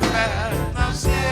Péché.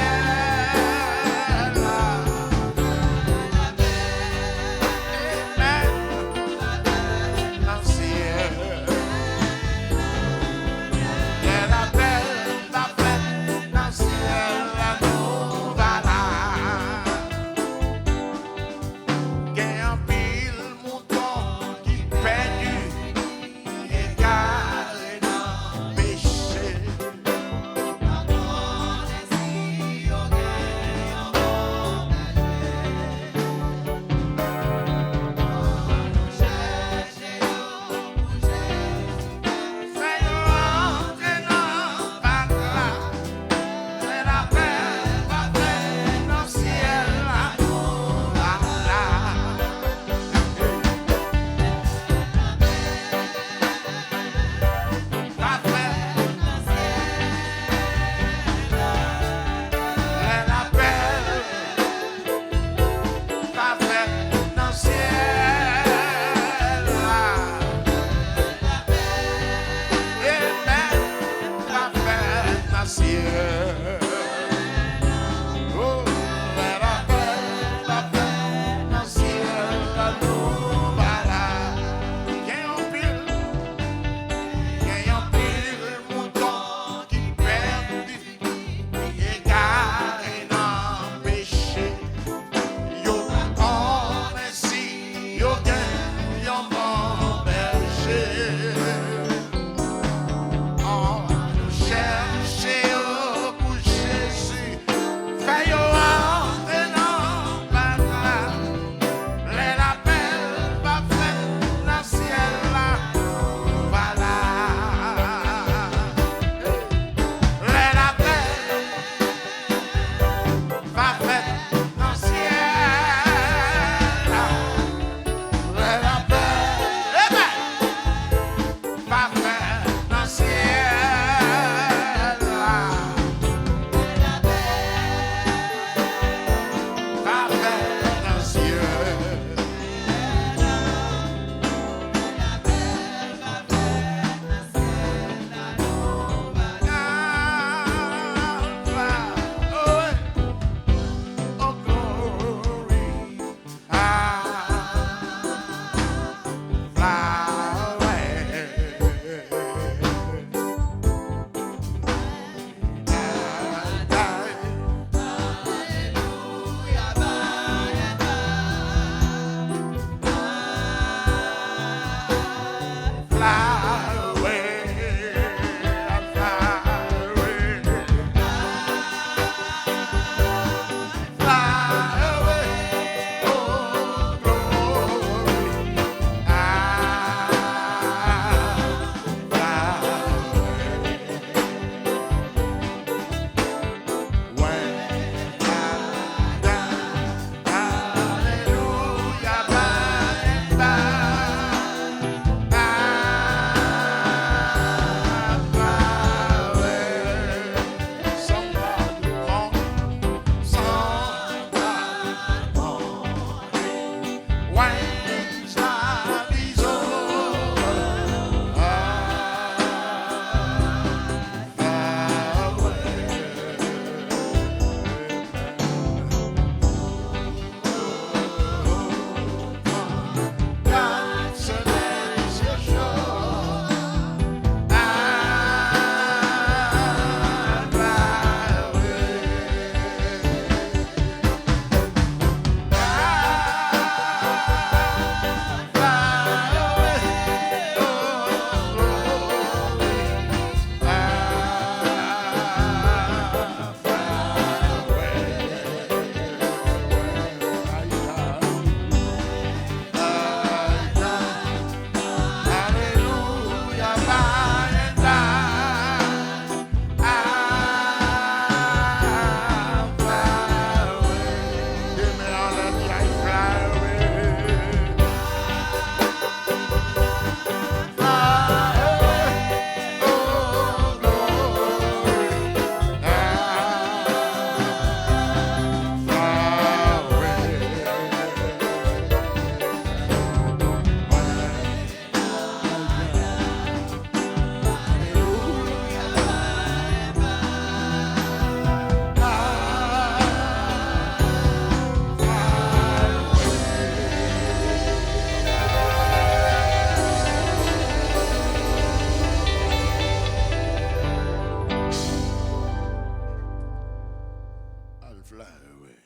I'll fly away.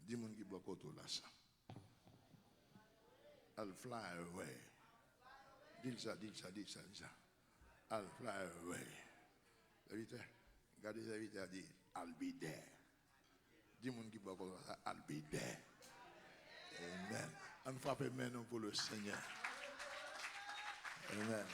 Dis-moi qui bloque autour là ça. I'll fly away. Dis ça. I'll fly away. Regardez les invités à dire I'll be there. Dis-moi qui bloque autour là ça. I'll be there. Amen. On frappe maintenant pour le Seigneur. Amen.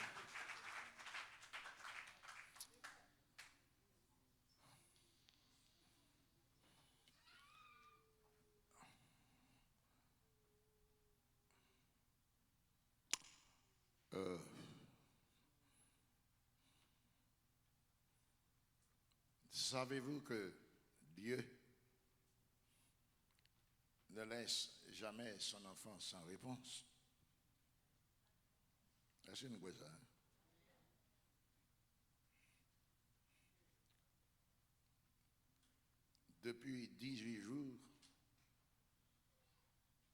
Savez-vous que Dieu ne laisse jamais son enfant sans réponse? Est-ce que nous voyons ça? Depuis 18 jours,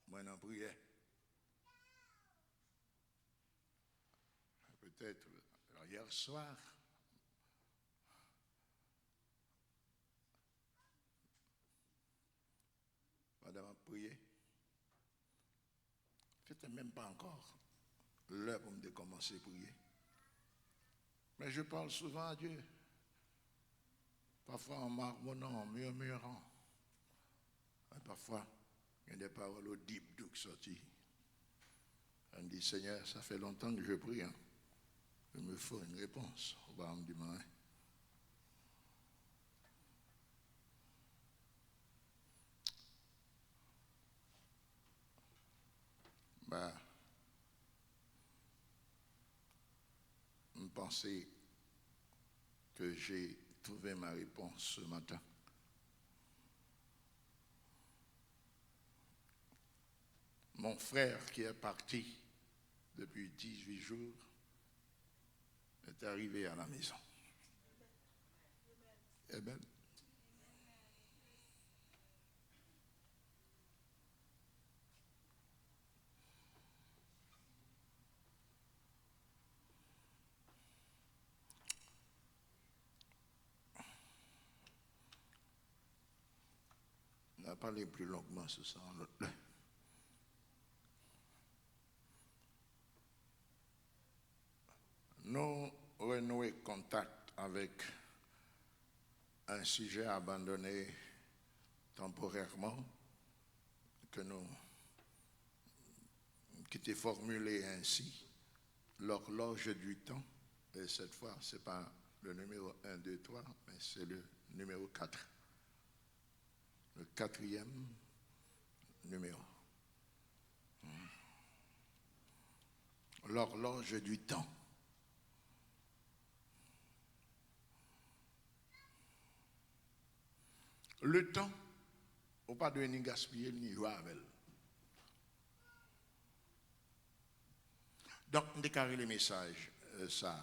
moi j'en priais. Peut-être hier soir, madame a prié. C'était même pas encore l'heure pour me commencer à prier. Mais je parle souvent à Dieu. Parfois en marmonnant, en murmurant. Et parfois, il y a des paroles au deep qui sortent. On dit, Seigneur, ça fait longtemps que je prie. Hein. Il me faut une réponse. On va me demander. Je pensais que j'ai trouvé ma réponse ce matin. Mon frère qui est parti depuis 18 jours est arrivé à la maison. Amen. On a parlé plus longuement ce soir. Nous renouons contact avec un sujet abandonné temporairement qui était formulé ainsi, l'horloge du temps, et cette fois, ce n'est pas le numéro 1, 2, 3, mais c'est le numéro 4. Le 4e numéro. L'horloge du temps. Le temps, on ne peut pas ni gaspiller ni jouer avec. Donc, on déclare les messages, ça,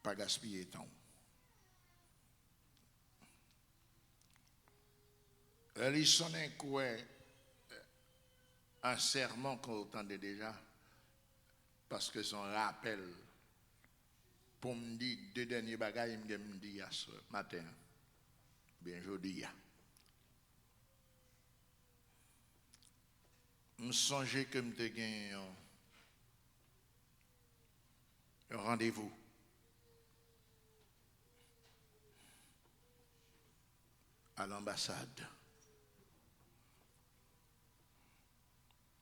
pas gaspiller temps. Il sonne un serment qu'on entendait déjà, parce que son rappel, pour me dire deux derniers bagages, il me dit ce matin, bien jeudi. Je me songeais que je gagné un rendez-vous. À l'ambassade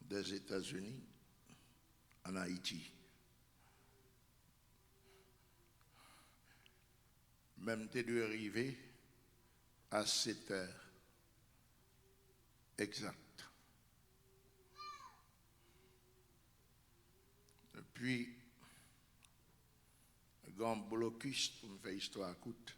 des États-Unis en Haïti. Même t'es dû arriver à 7 heures exact. Et puis, un grand blocus pour me faire histoire à coûte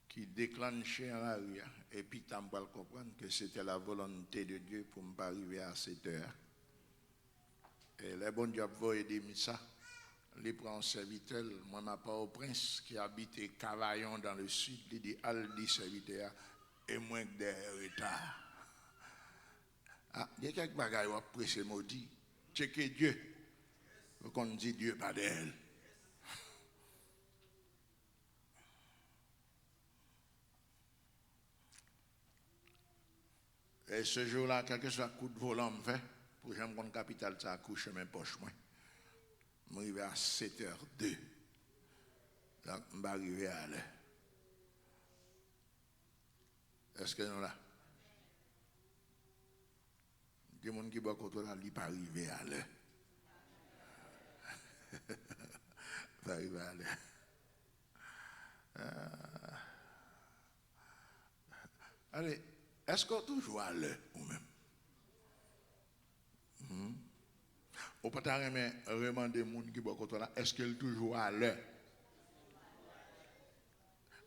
qui déclenchait en arrière. Et puis, tu vas comprendre que c'était la volonté de Dieu pour me pas arriver à 7 heures. Et les bons diables vont aider ça. Les prend serviteur, moi, ma part au prince qui habitait Cavaillon dans le sud, il dit Aldi serviteur, et moins que des retards. Ah, il y a quelques bagages où après c'est maudit. Checker Dieu. Qu'on dit Dieu pas d'elle. Et ce jour-là, quel que soit le coup de volant me fait, pour que j'aime prendre capital, ça accouche mes poches. Je suis arrivé à 7h02. Donc, je suis arrivé à l'heure. Est-ce que nous là? Des gens qui boivent contre là, ils ne sont pas arrivés à l'heure. Pas arrivé à l'heure. Allez, est-ce qu'on est toujours à l'heure ou même? Ou pas vraiment des gens qui boivent contre là, est-ce qu'elle est toujours à l'heure?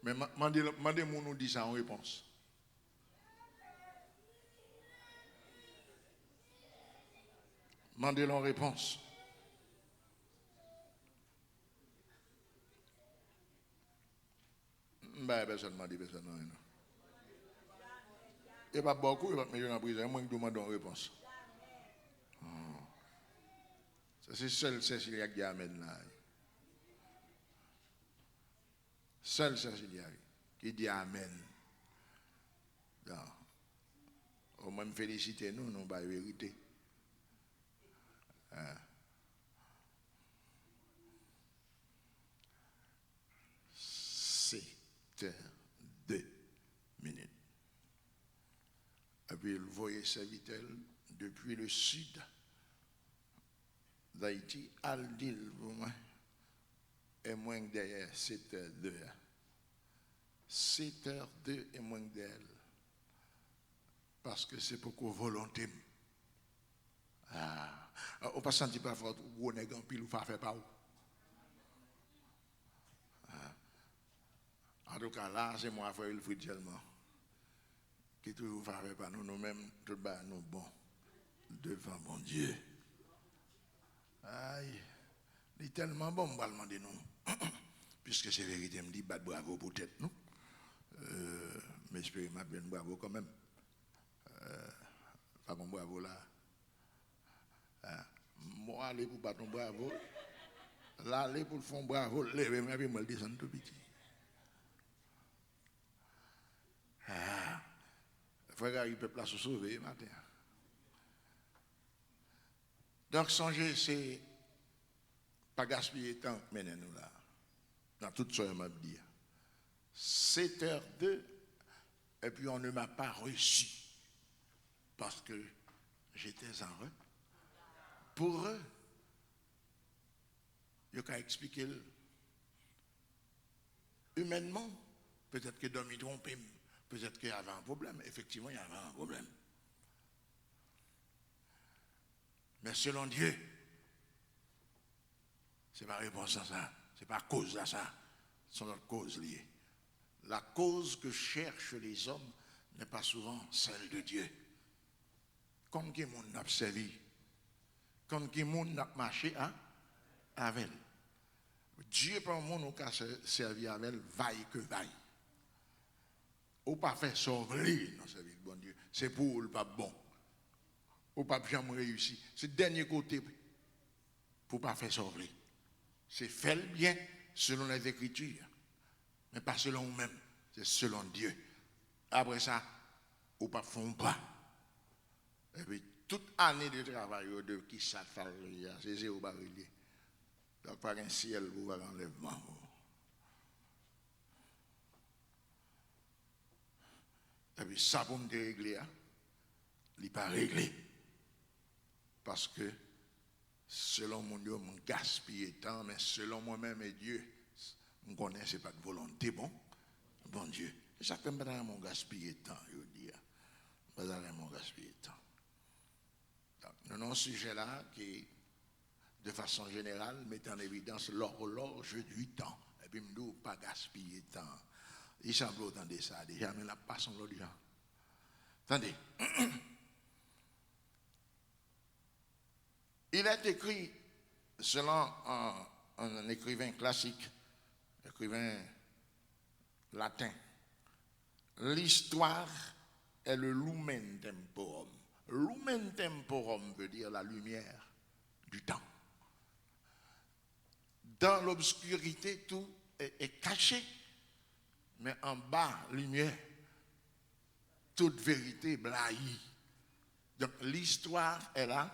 Mais demandez moi nous dit ça en réponse. Demandez en réponse. Ben, personne m'a dit personne non. Il n'y a pas beaucoup, il va mettre en prison. Moi, je demande en réponse. C'est seul Cécilia qui amène là. Seul Cécilia qui dit amen. Donc, au moins féliciter nous, nous pas vérité. C'est 2 minutes. Et puis il voyait serviteur depuis le sud d'Haïti, Aldil pour moi, et moins que derrière 7h02. 7h02 et moins que d'elle. Parce que c'est pour qu'on volonté. On ne pas sentir pas fort, ou on est en pile ou pas faire pas. En tout cas, là, c'est moi, frère, il faut tellement. Qui toujours fait pas nous, nous-mêmes, tout bas, nous bons, devant mon Dieu. Aïe, il est tellement bon, on va demander nous. Puisque c'est vérité, me dit, bah, bravo pour tête, nous. Mais j'espère m'a bien bravo quand même. Pas bon bravo là. Moi, aller pour pas ton bravo. Là, aller pour le fond bravo, lever, mais puis me descendre tout petit. Frère, il peut place se sauver matin. Donc, songez, c'est pas gaspiller temps, menez nous là. Dans toute ce que m'a dit. 7h02, et puis on ne m'a pas reçu. Parce que j'étais en eux. Pour eux, je peux expliquer humainement, peut-être que Domi trompé, peut-être qu'il y avait un problème. Effectivement, il y avait un problème. Mais selon Dieu, ce n'est pas réponse à ça, ce n'est pas cause à ça, ce sont d'autres causes liées. La cause que cherchent les hommes n'est pas souvent celle de Dieu. Comme qui monde n'a servi, comme qui monde n'a marché avec elle. Dieu par monde qui a servi avec elle, vaille que vaille. Ou pas faire sauver dans sa vie, bon Dieu. C'est pour le pas bon. Ou pas jamais réussi. C'est le dernier côté pour pas faire sauver. C'est faire le bien selon les Écritures. Mais pas selon vous-même. C'est selon Dieu. Après ça, ou pas font pas. Et puis, toute année de travail, de qui ça fait, c'est zéro barilier. Donc, par un ciel, vous voir enlèvement. Et puis, ça pour me régler, il n'est pas réglé. Parce que, selon mon Dieu, mon gaspille temps, mais selon moi-même et Dieu, je connais, ce n'est pas de volonté, bon Dieu. Et ça fait mon gaspiller temps, je dis. Pas mon gaspiller temps. Nous avons un sujet là qui, de façon générale, met en évidence l'horloge du temps. Et puis, nous ne pas gaspiller temps. Il semble autant de ça déjà, mais la passe en l'autre gens. Attendez. Il est écrit, selon un écrivain classique, écrivain latin, l'histoire est le lumen temporum. Lumen temporum veut dire la lumière du temps. Dans l'obscurité, tout est caché, mais en bas, lumière, toute vérité blaillie. Donc l'histoire est là,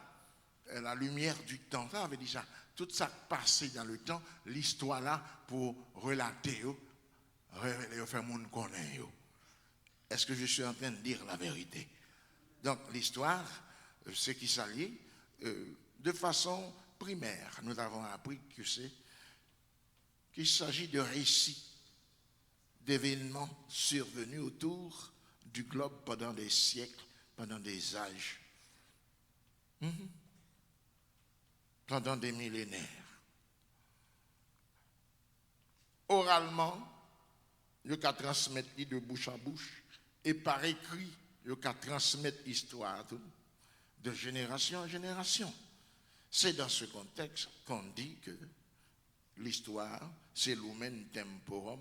est la lumière du temps. Ça veut dire ça. Tout ça passé dans le temps, l'histoire là pour relater, révéler, faire monde connaître. Est-ce que je suis en train de dire la vérité? Donc l'histoire, ce qui s'allie, de façon primaire, nous avons appris qu'il s'agit de récits, d'événements survenus autour du globe pendant des siècles, pendant des âges, pendant des millénaires. Oralement, il y a transmettre de bouche en bouche, et par écrit, il y a transmettre l'histoire de génération en génération. C'est dans ce contexte qu'on dit que l'histoire, c'est l'humain temporum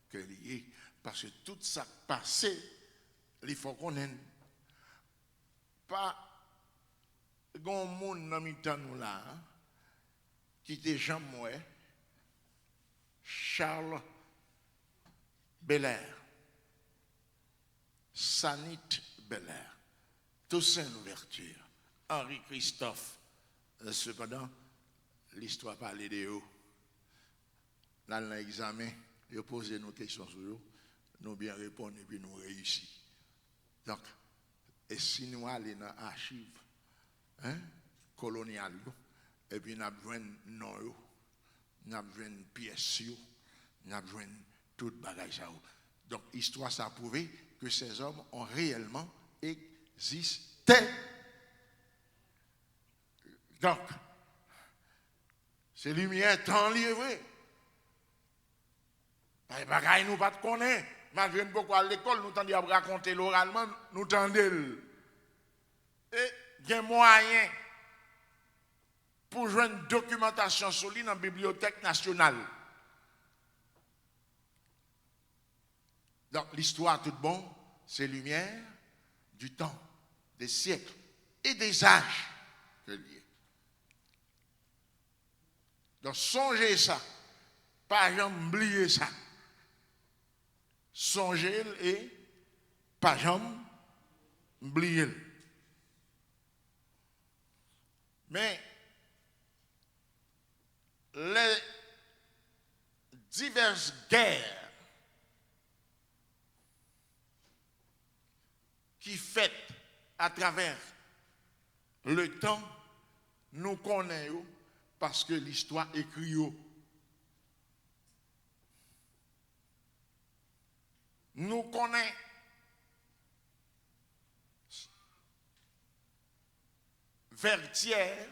que lié. Parce que tout ça passé, il faut qu'on ait pas grand monde dans nous là qui était Jean Mouet, Charles Belair, Sanit Belair, Toussaint Louverture, Henri Christophe. Cependant, l'histoire parlait de eux. Dans l'examen, ils posaient nos questions sur eux, nous bien répondre et puis nous réussissons. Donc, et si nous allons dans l'archive coloniale, et puis nous avons besoin de noms, nous avons besoin de pièces, nous avons besoin de tout bagage. Donc, l'histoire, ça a prouvé que ces hommes ont réellement existé. Donc, c'est lumière tant livré. Les bagailles nous pas de connaître. Malgré nous beaucoup à l'école, nous tendons à raconter l'oralement, nous tendons. Et il y a moyen pour jouer une documentation solide dans la Bibliothèque nationale. Donc l'histoire tout bon, c'est lumière du temps, des siècles et des âges que lié. Donc songez ça, pas jamais oublier ça. Songez et pas jamais oublier. Mais les diverses guerres qui faites à travers le temps, nous connaissons parce que l'histoire écrit. Nous connaissons Vertière,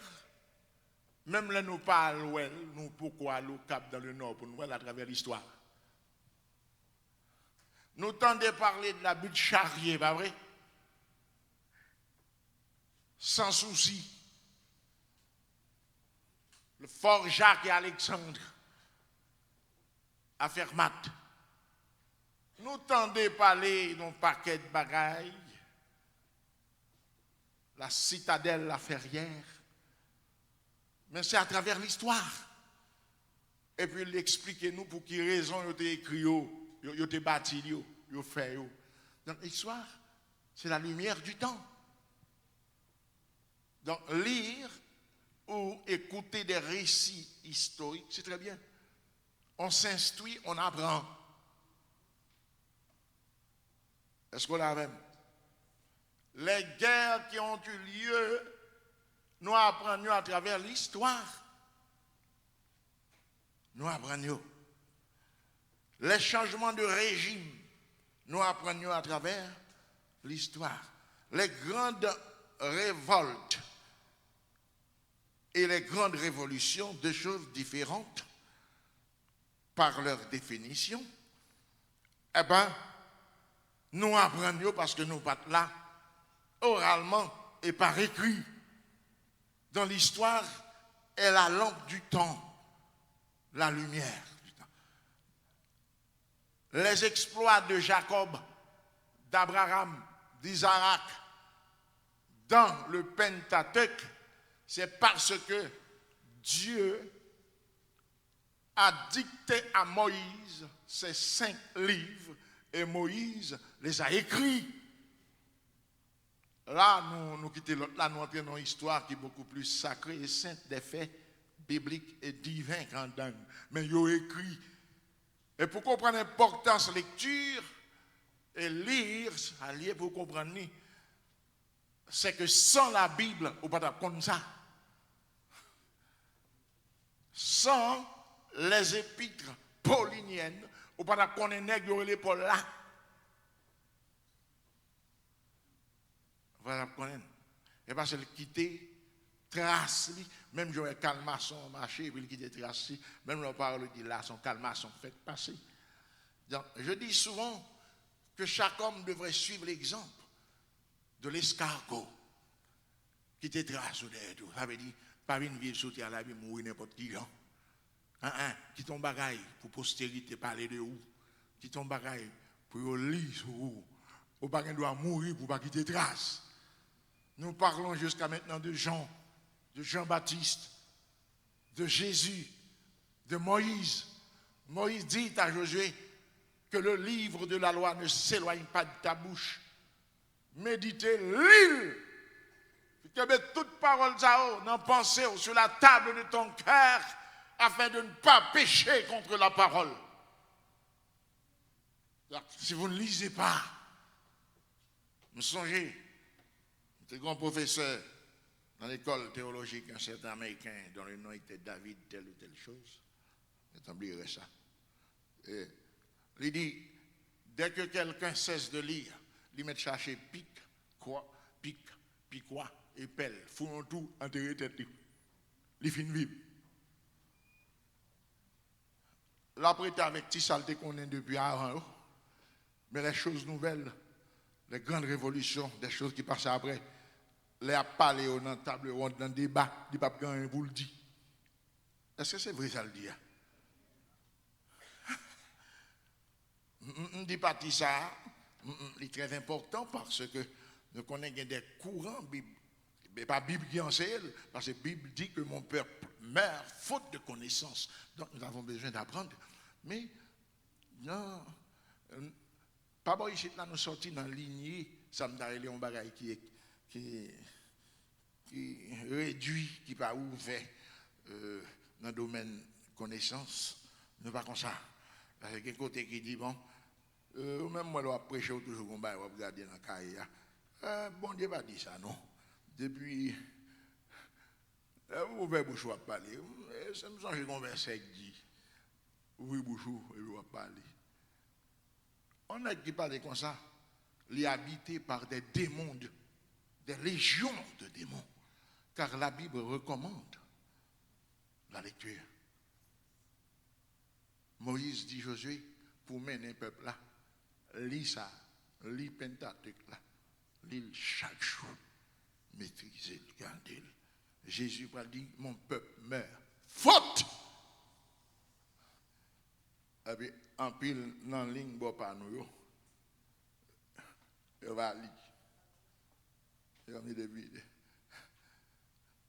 même là nous parlons, nous pourquoi aller au Cap dans le Nord pour nous voir à travers l'histoire. Nous tendons parler de la butte Charrier, pas vrai? Sans souci. Le fort Jacques et Alexandre à Fermat. Nous tendons parler d'un paquet de bagailles. La citadelle, la Ferrière. Mais c'est à travers l'histoire. Et puis il explique nous pour quelle raison il a écrit, il a bâti, il a fait. Donc l'histoire, c'est la lumière du temps. Donc lire ou écouter des récits historiques, c'est très bien. On s'instruit, on apprend. Est-ce qu'on l'a même? Les guerres qui ont eu lieu, nous apprenons à travers l'histoire. Nous apprenons. Les changements de régime, nous apprenons à travers l'histoire. Les grandes révoltes et les grandes révolutions, deux choses différentes par leur définition, eh bien, nous apprenons parce que nous pas là, oralement et par écrit. Dans l'histoire est la lampe du temps, la lumière du temps. Les exploits de Jacob, d'Abraham, d'Isaac, dans le Pentateuque, c'est parce que Dieu a dicté à Moïse ces 5 livres et Moïse les a écrits. Là, nous quittons l'autre, là, nous entrons dans une histoire qui est beaucoup plus sacrée et sainte des faits bibliques et divins qu'en dingue. Mais il y a écrit. Et pour comprendre l'importance de la lecture et lire, à lire pour comprendre, c'est que sans la Bible, on ne peut pas comprendre ça. Sans les épîtres pauliniennes, on ne peut pas connaître les Paul là. Voilà, et parce qu'il quittait trace, même j'aurais calmaçon marché, puis il quittait trace, même le parole dit là, son calmaçon fait passer. Donc, je dis souvent que chaque homme devrait suivre l'exemple de l'escargot qui était trace derrière tout. Ça veut dire, pas une ville sauter à la vie, mourir n'importe qui. Qui tombe bagaille pour postérité parler de où, qui tombe bagaille pour lire sur où, ou pas doit mourir pour pas quitter trace. Nous parlons jusqu'à maintenant de Jean, de Jean-Baptiste, de Jésus, de Moïse. Moïse dit à Josué que le livre de la loi ne s'éloigne pas de ta bouche. Méditez, lis, que mette toute parole dans pensée sur la table de ton cœur afin de ne pas pécher contre la parole. Si vous ne lisez pas, vous songez. C'est un grand professeur dans l'école théologique, un certain Américain dont le nom était David, telle ou telle chose. J'oublierai ça. Et il dit, dès que quelqu'un cesse de lire, il met chercher pic, quoi, et pelle, fouillons tout, enterrer tête. Il finit vivre. L'après, avec petit saleté qu'on est depuis avant, mais les choses nouvelles, les grandes révolutions, des choses qui passent après, les a parlé dans la table ronde, dans le débat, il n'y a pas de vous le dit. Est-ce que c'est vrai ça le dit? Je ne dis pas ça, c'est très important parce que nous connaissons des courants bibliques. Mais pas la Bible qui enseigne, parce que la Bible dit que mon peuple meurt faute de connaissance. Donc nous avons besoin d'apprendre. Mais non, pas bon ici, là nous sortis dans la lignée, ça me donne un bagage qui réduit, qui n'est pas ouvert dans le domaine connaissance. Nous pas comme ça. Parce qu'il y a un côté qui dit, bon, même moi, je vais prêcher toujours comme ça, je vais regarder dans la carrière. Bon Dieu va dire ça, non. Depuis, vous ouvrez bouche à parler. Ça me semble qu'on verset dit. Ouvrez bouche et vous parler. On a qui parle comme ça. Il est habité par des démons, des légions de démons. Car la Bible recommande la lecture. Moïse dit Josué, pour mener le peuple là, lis ça, lis Pentateuque là, lis chaque jour. Maîtriser, garder. Jésus va dire, mon peuple meurt. Faute! Et puis, en pile, dans la ligne, bon, par nous, il va lire. Il va dire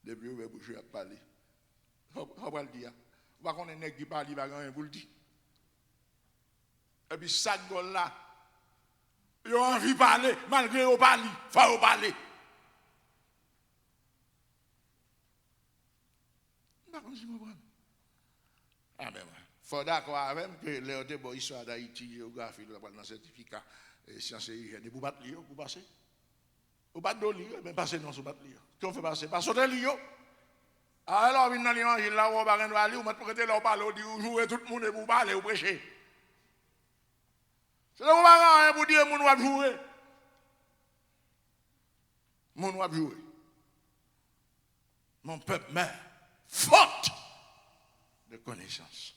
depuis, il va bouger à parler. On va le dire. On va qu'on ait qui parle, il va rien pour le dire. Et puis, ça, là, il a envie de parler, malgré qu'il parle, il faut parler. Ah ben, il faut d'accord avec que les bonnes histoires d'Haïti, géographie, dans le certificat, sciences et hygiène, vous battez vous passez. Vous battez de l'île, mais passez non, vous battez l'île. Qu'est-ce qu'on fait passer? Passez de l'île. Alors, vous n'allez pas là, vous n'allez pas aller, vous mettez là, vous parlez, vous jouez tout le monde et vous parlez, vous prêchez. C'est là où vous dire, vous va jouer. Vous va jouer. Mon peuple meurt. Faute de connaissance.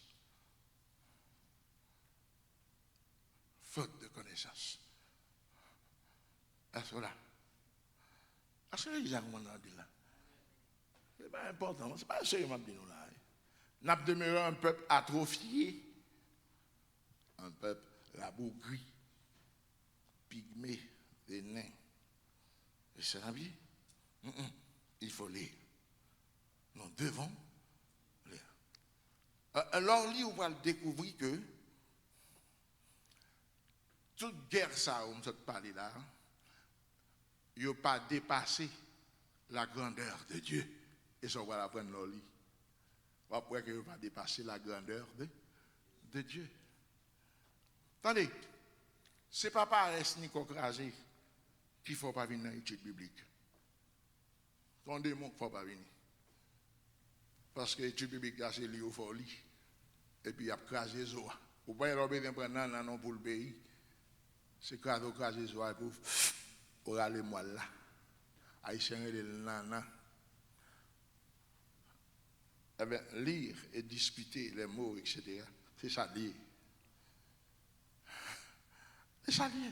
Faute de connaissance. Est-ce que là? Est-ce que les gens m'ont dit là? Ce n'est pas important, ce n'est pas sérieux, dit nous là. Nous avons demeuré un peuple atrophié, un peuple rabougri, pygmé, des nains. Et c'est la vie. Il faut lire. Nous devons lire. Alors, on va découvrir que toute guerre, ça, on me parle là, ils n'ont pas dépassé la grandeur de Dieu. Et ça, on va l'apprendre dans le lit. Après qu'ils n'ont pas dépassé la grandeur de Dieu. Attendez, ce n'est pas paresse ni crasé qu'il ne faut pas venir dans l'étude biblique. Quand des mots qu'il ne faut pas venir. Parce que l'étude biblique, là, c'est lié au folie. Et puis, il y a crasé les eaux. Vous pouvez leur prendre non pour le pays. C'est crasé les eaux pour aller moi là. Haïtien et le nana. Eh bien, lire et discuter les mots, etc., c'est ça lié. C'est ça lié.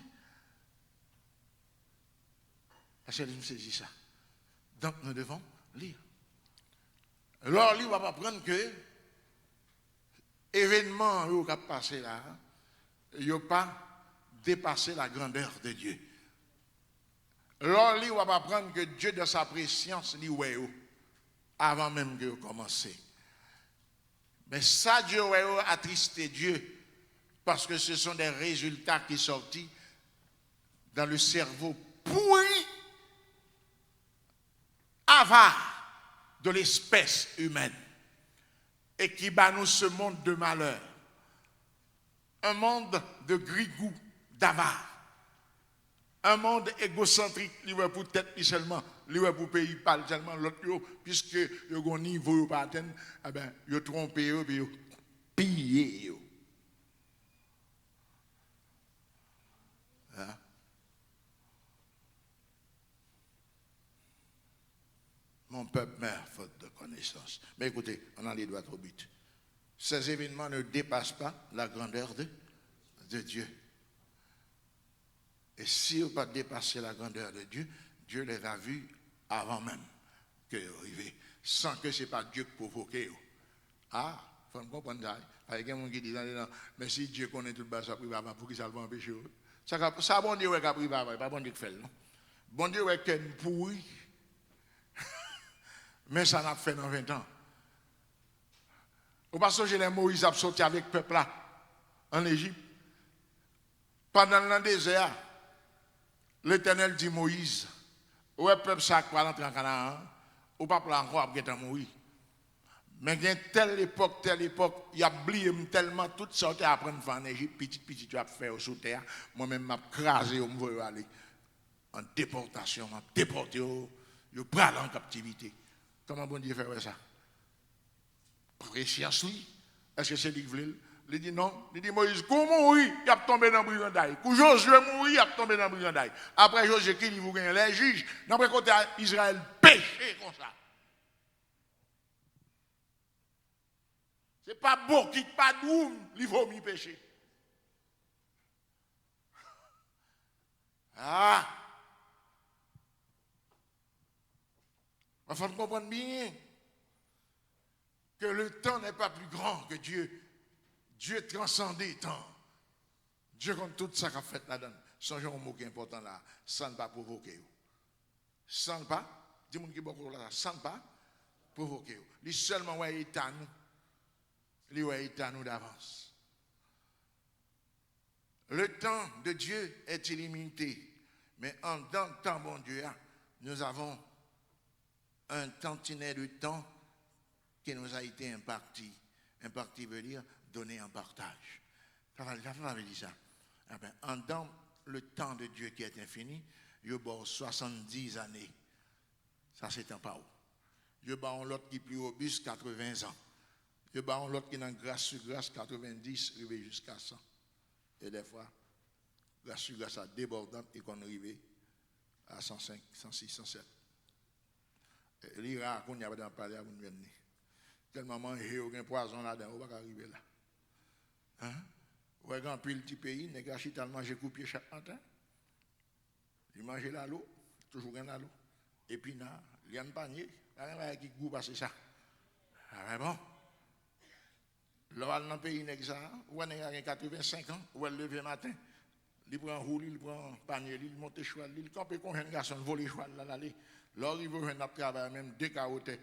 Est-ce que vous me saisissez ça? Donc, nous devons lire. Alors, lui, on va apprendre que l'événement qui a passé là, il n'a pas dépassé la grandeur de Dieu. Alors, lui, on va apprendre que Dieu, de sa préscience, lui, avant même que commencer. Mais ça, Dieu a attristé Dieu parce que ce sont des résultats qui sont sortis dans le cerveau pourri, avare de l'espèce humaine et qui bat nous ce monde de malheur. Un monde de grigou, d'avare. Un monde égocentrique, il va pour tête seulement, il va pour pays pas seulement l'autre, puisque il y a un niveau pas atteindre, eh bien, il a trompé, il a pillé. Hein? Mon peuple meurt faute de connaissance. Mais écoutez, on a les doigts au but. Ces événements ne dépassent pas la grandeur de Dieu. Et si on n'a pas dépassé la grandeur de Dieu, Dieu les a vus avant même qu'ils arrivent, sans que ce n'est pas Dieu qui provoque. Ah, il faut comprendre ça. Il y a quelqu'un qui dit, non, mais si Dieu connaît tout le bas, ça prive avant, pour qu'il ça va empêcher. Ça, bon Dieu, qui a privé avant, pas bon Dieu qui fait, non? Bon Dieu, qui est pourri, mais ça n'a fait dans 20 ans. Au passage, les Moïse a sorti avec le peuple là, en Égypte. Pendant le désert, l'Éternel dit Moïse, ouais, peuple ça va rentrer en Canaan, ou pas encore à mourir. Mais il y a telle époque, il y a oublié tellement tout ça que tu apprends en Égypte, petit, tu as fait sous terre. Moi-même, je crasé, je veux aller en déportation, je déporté, je prends en captivité. Comment bon Dieu fait ça? Préscience, oui. Est-ce que c'est lui qui voulait? Il dit non. Il dit Moïse, comment mourir? Il a tombé dans le brigandaille. Quand Josué mourir, il a tombé dans le brigandaille. Après Josué, qui vous gagne les juges, d'après côté Israël, péché comme ça. C'est pas beau, qui pas doux, il vaut mieux pécher. Ah! Il faut comprendre bien que le temps n'est pas plus grand que Dieu. Dieu transcende le temps. Dieu compte tout ça qu'a fait là-dedans. Sans un mot qui est important là, sans ne pas provoquer. Sans ne pas, dis-moi qui est beaucoup là, sans ne pas provoquer. Lui seulement est à nous. Lui est à nous d'avance. Le temps de Dieu est illimité. Mais en dans le temps, bon Dieu, nous avons un tantinet de temps qui nous a été imparti. Imparti veut dire donner en partage. Ça veut dire ça. Eh bien, en dans le temps de Dieu qui est infini, il y a 70 années. Ça, c'est un pas haut. Il y a l'autre qui est plus robuste, 80 ans. Il y a l'autre qui est en grâce sur grâce, 90, arrivé jusqu'à 100. Et des fois, grâce sur grâce à débordante et qu'on arrive à 105, 106, 107. L'Irak, on n'y a pas d'en parler à vous venir. Tellement manger, il y a un poison là-dedans, on va pas arriver là. Hein? Ou un petit pays, les gars, ils mangent coupier chaque matin. Ils mangent la l'eau, toujours gain la l'eau. Et puis, il y a un panier, il y a un qui goûte passer ça. Ah, bon. Là, dans le pays, où on a 85 ans, où elle lève le matin, il prend un roule, il prend un panier, il monte le cheval, il campe comme un garçon, il vole le cheval là, là. Là, il veut un travail, même décaroté.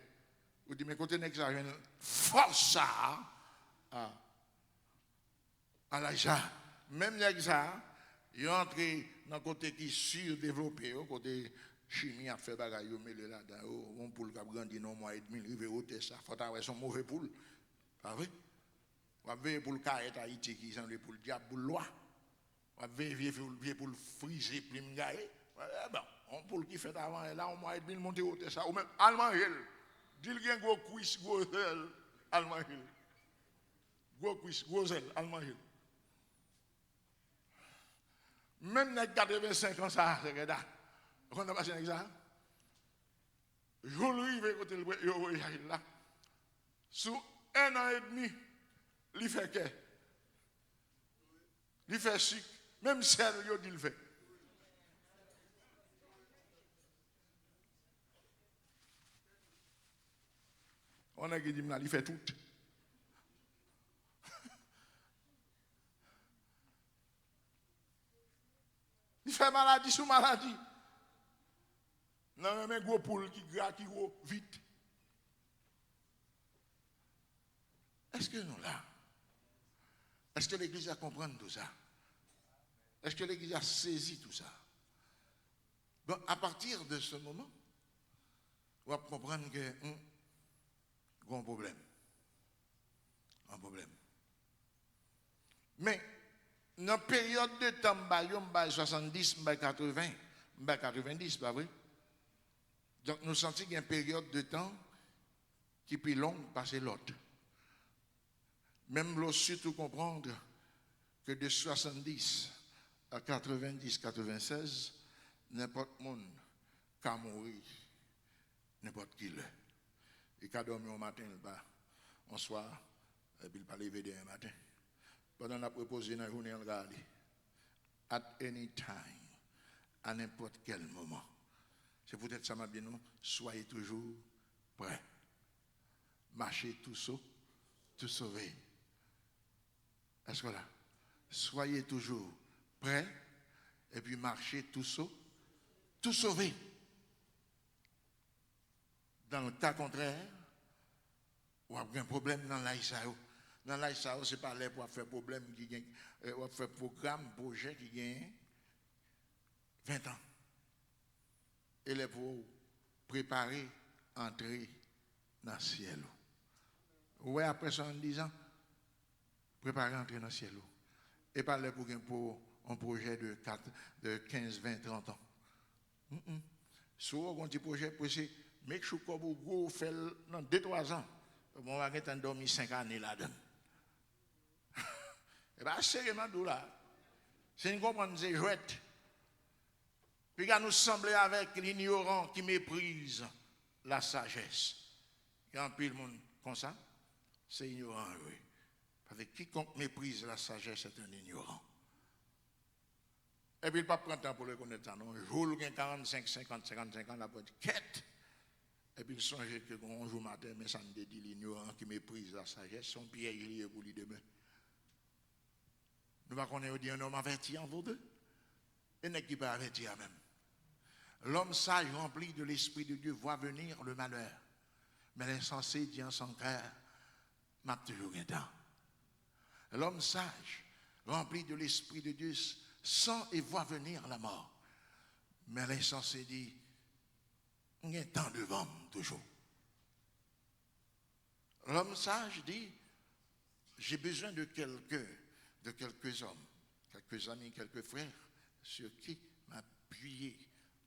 Vous dites, mais côté n'est que ça, force ça. Ah, là, ça. Même n'est que ça, Il entre dans le côté qui est surdéveloppé, côté chimie a fait bagaille, il met là-dedans. Mon poule qui a grandi dans un mois et demi, il veut ôter ça. Il faut avoir son mauvais poule. Pas vrai? On va veiller pour le carré Haïti qui sont pour le diable, pour le loi. On va veiller pour le friser, pour le gailler. Bon, on poule qui fait avant, là, on m'a aidé à monter ôter ça. Ou même allemand, dis-le qu'il y a un gros cuisse, gros zèle, allemand. Gros cuisse, gros zèle, allemand. Même dans 85 ans, ça, c'est que là. On a passé un examen. Je lui vais côté le là. Sous 1 an et demi, il fait que. Il fait sucre. Même sel, il dit le fait. On a qui dit, il fait tout. Il fait maladie sous maladie. Non, mais gros poule qui gras, qui gros, vite. Est-ce que nous là? Est-ce que l'Église a compris tout ça? Est-ce que l'Église a saisi tout ça? Bon, à partir de ce moment, on va comprendre que un problème. Un problème. Mais, dans la période de temps, 70, 80, 90, pas vrai? Donc, nous sentons qu'il y a une période de temps qui est plus longue que l'autre. Même l'autre surtout comprendre que de 70 à 90, 96, n'importe monde qui a mouru, n'importe qui. Et qui a dormi au matin, on soir, et puis il pas lever demain matin. Pendant la proposé dans la journée, on regarde. At any time, à n'importe quel moment. C'est peut-être ça m'a bien non, soyez toujours prêts. Marchez tout sauvé. Est-ce que là? Soyez toujours prêts et puis marchez tout sauvé. Dans le cas contraire, on a un problème dans l'Aïssaïo. Dans l'Aïssaïo, ce n'est pas là pour faire problème qui gagne, on faire programme, projet qui gagne 20 ans. Et là pour préparer, entrer dans le ciel. Oui, après 70 ans, préparer, entrer dans le ciel. Et pas là pour un projet de 15, 20, 30 ans. Soit un petit projet, c'est make sure que vous faites dans 2-3 ans. On va être endormi 5 années là-dedans. Et bien, sérieusement, d'où là? C'est une comprendre, c'est jouette. Puis, nous sembler avec l'ignorant qui méprise la sagesse. Il y a un peu de monde comme ça. C'est ignorant, oui. Parce que quiconque méprise la sagesse est un ignorant. Et puis, il ne peut pas prendre temps pour le connaître ça, non. Je joue 45, 50, 55 ans, la porte quête. Et puis, il songe que un jour matin, mais ça me dit l'ignorant qui méprise la sagesse, son piège lié pour lui demain. Nous ne connaissons pas un homme averti en vos deux. Et n'est qui pas averti même. L'homme sage rempli de l'Esprit de Dieu voit venir le malheur. Mais l'insensé dit en son cœur, m'a toujours un temps. L'homme sage, rempli de l'Esprit de Dieu, sent et voit venir la mort. Mais l'insensé dit, il y a un temps devant toujours. L'homme sage dit, j'ai besoin de quelques hommes, quelques amis, quelques frères, sur qui m'appuyer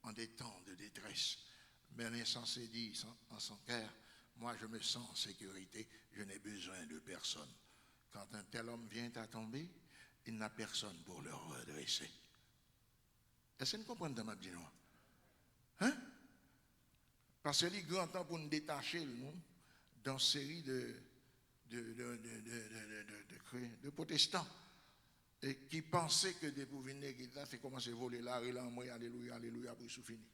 en des temps de détresse. Mais l'insensé dit en son cœur, moi je me sens en sécurité, je n'ai besoin de personne. Quand un tel homme vient à tomber, il n'a personne pour le redresser. Est-ce que vous comprenez ma dit non? Hein? Parce qu'il est grand temps pour nous détacher nous, dans une série de protestants et qui pensaient que des pour venir là, c'est commencer à voler là, et là, alléluia, alléluia, pour tout fini.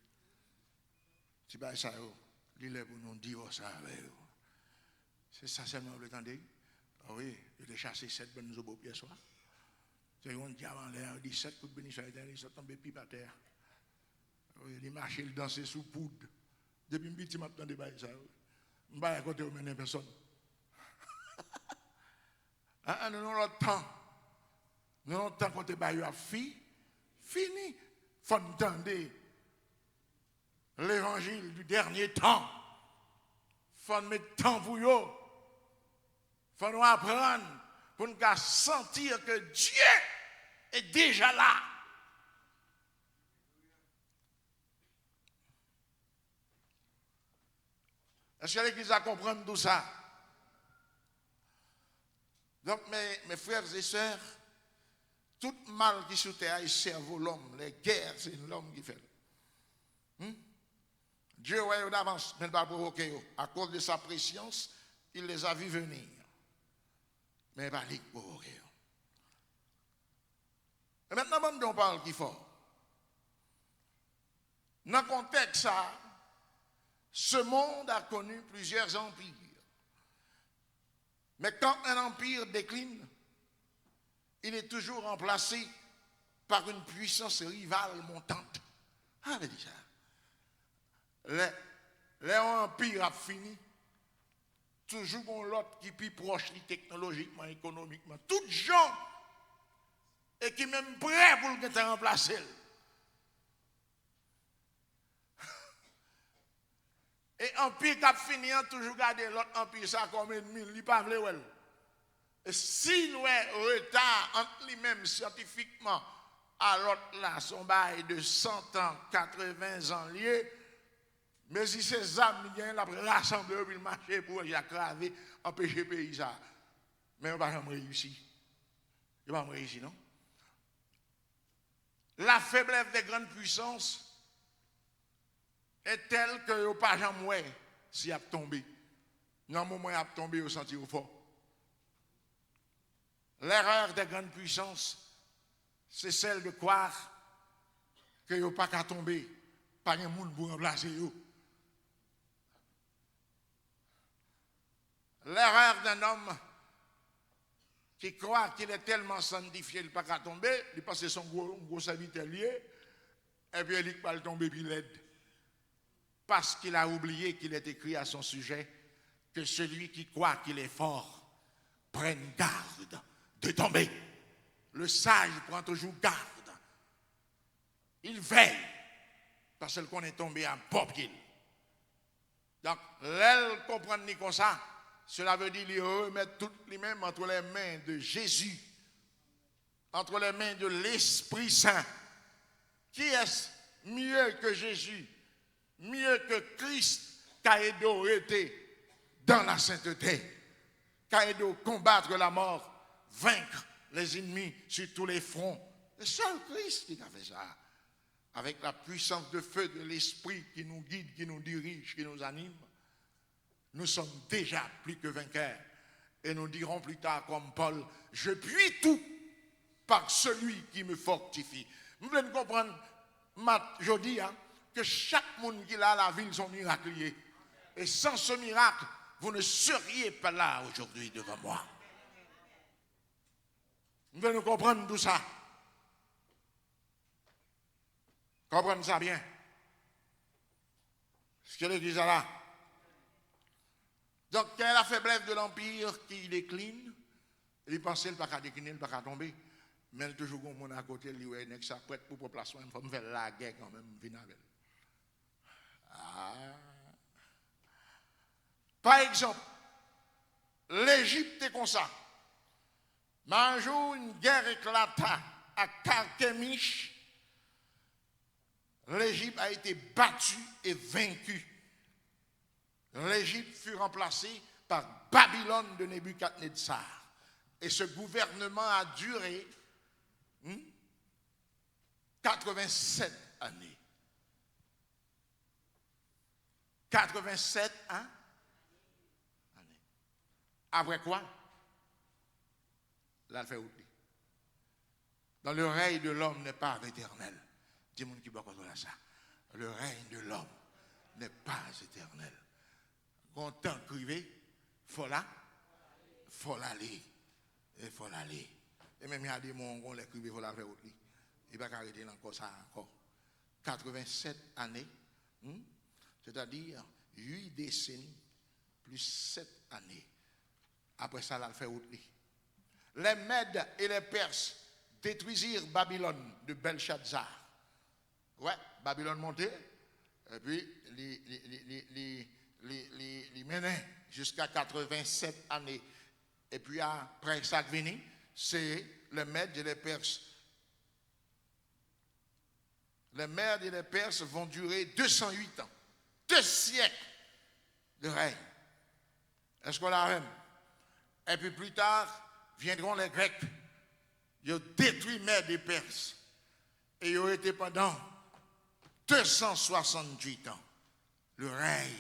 C'est pas ça, il est pour nous divorcer avec eux. C'est ça seulement le temps de. Oui, il a chassé 7 bonnes obos pieds soir. C'est un diamant l'air, 17 coups de bénisseur, il sont tombés pipe à terre. Oui, il marchait, il dansait sous poudre. Depuis un petit matin de bail ça. Je ne vais pas côté au mener personne. Nous avons le temps. Nous avons le temps quand tu as fille, Fini. Faut entendre l'évangile du dernier temps. Faut mettre temps pour eux. Faut nous apprendre pour nous sentir que Dieu est déjà là. Est-ce que l'Église a compris tout ça? Donc, mes frères et sœurs, tout mal qui sous terre, il sert l'homme. Les guerres, c'est l'homme qui fait. Dieu, ouais, d'avance, mais pas provoquer. À cause de sa préscience, il les a vus venir. Mais pas les provoquer. Et maintenant, on parle qui fort. Dans le contexte, ça, ce monde a connu plusieurs empires. Mais quand un empire décline, il est toujours remplacé par une puissance rivale montante. Ah, mais déjà, l'empire a fini, toujours l'autre qui est plus proche technologiquement, économiquement. Toutes gens et qui même prêt pour le remplacer. Et empire qui a fini, toujours garder l'autre empire ça comme ennemi, il n'est pas vrai. Et si nous avons retard entre lui-même scientifiquement, à l'autre là, son bail de 100 ans, 80 ans liés, mais si ces âmes viennent après rassembler puis le marché pour écraser, empêcher le pays ça. Mais on ne va jamais réussir. On ne va jamais réussir, non? La faiblesse des grandes puissances est telle que vous ne pas jamais si vous tombé. Dans le moment où vous tombé, vous sentez fort. L'erreur des grandes puissances, c'est celle de croire que vous n'avez pas tomber, pas de monde pour remplacer vous. L'erreur d'un homme qui croit qu'il est tellement sanctifié, il ne peut pas tomber, il passe son gros serviteur lié, et puis il ne peut pas tomber, puis il l'aide. Parce qu'il a oublié qu'il est écrit à son sujet que celui qui croit qu'il est fort prenne garde de tomber. Le sage prend toujours garde. Il veille parce qu'on est tombé en papier. Donc, l'aile comprendre comme ça, cela veut dire qu'il remettre tout lui-même entre les mains de Jésus, entre les mains de l'Esprit Saint. Qui est mieux que Jésus? Mieux que Christ, qui a été dans la sainteté, qui a aidé combattre la mort, vaincre les ennemis sur tous les fronts. Le seul Christ qui a fait ça, avec la puissance de feu de l'Esprit qui nous guide, qui nous dirige, qui nous anime. Nous sommes déjà plus que vainqueurs. Et nous dirons plus tard comme Paul, je puis tout par celui qui me fortifie. Vous voulez comprendre, je dis, que chaque monde qui est là à la ville sont miraculiers. Et sans ce miracle, vous ne seriez pas là aujourd'hui devant moi. Vous devez nous comprendre tout ça. Comprenez ça bien. Ce que l'Église a là. Donc, quelle est la faiblesse de l'Empire qui décline? Il pensait qu'il ne peut pas décliner, il ne peut pas tomber. Mais il y a toujours un monde à côté, il dit, il est prêt pour la population, il faut faire la guerre quand même, venir avec. Par exemple, l'Égypte est comme ça. Mais un jour, une guerre éclata à Carchemish. L'Égypte a été battue et vaincue. L'Égypte fut remplacée par Babylone de Nebuchadnezzar. Et ce gouvernement a duré 87 années. 87 années. Après quoi? Là, fait oublier. Dans le règne de l'homme n'est pas éternel. Dis-moi qui va comprendre ça. Le règne de l'homme n'est pas éternel. Quand temps privé, il faut l'aller. Il faut l'aller. Et même il y a des mots qu'on l'écrit, il faut la faire oublier. Il ne va pas arrêter encore ça encore. 87 années. C'est-à-dire 8 décennies plus 7 années. Après ça, là, il fait oublier. Les Mèdes et les Perses détruisirent Babylone de Belshazzar. Ouais, Babylone montée, et puis les menait jusqu'à 87 années. Et puis après ça venu, c'est le Mèdes et les Perses. Les Mèdes et les Perses vont durer 208 ans. 2 siècles de règne. Est-ce qu'on la reine? Et puis plus tard, viendront les Grecs. Ils ont détruit Mèdes et Perses. Et ils ont été pendant 268 ans. Le règne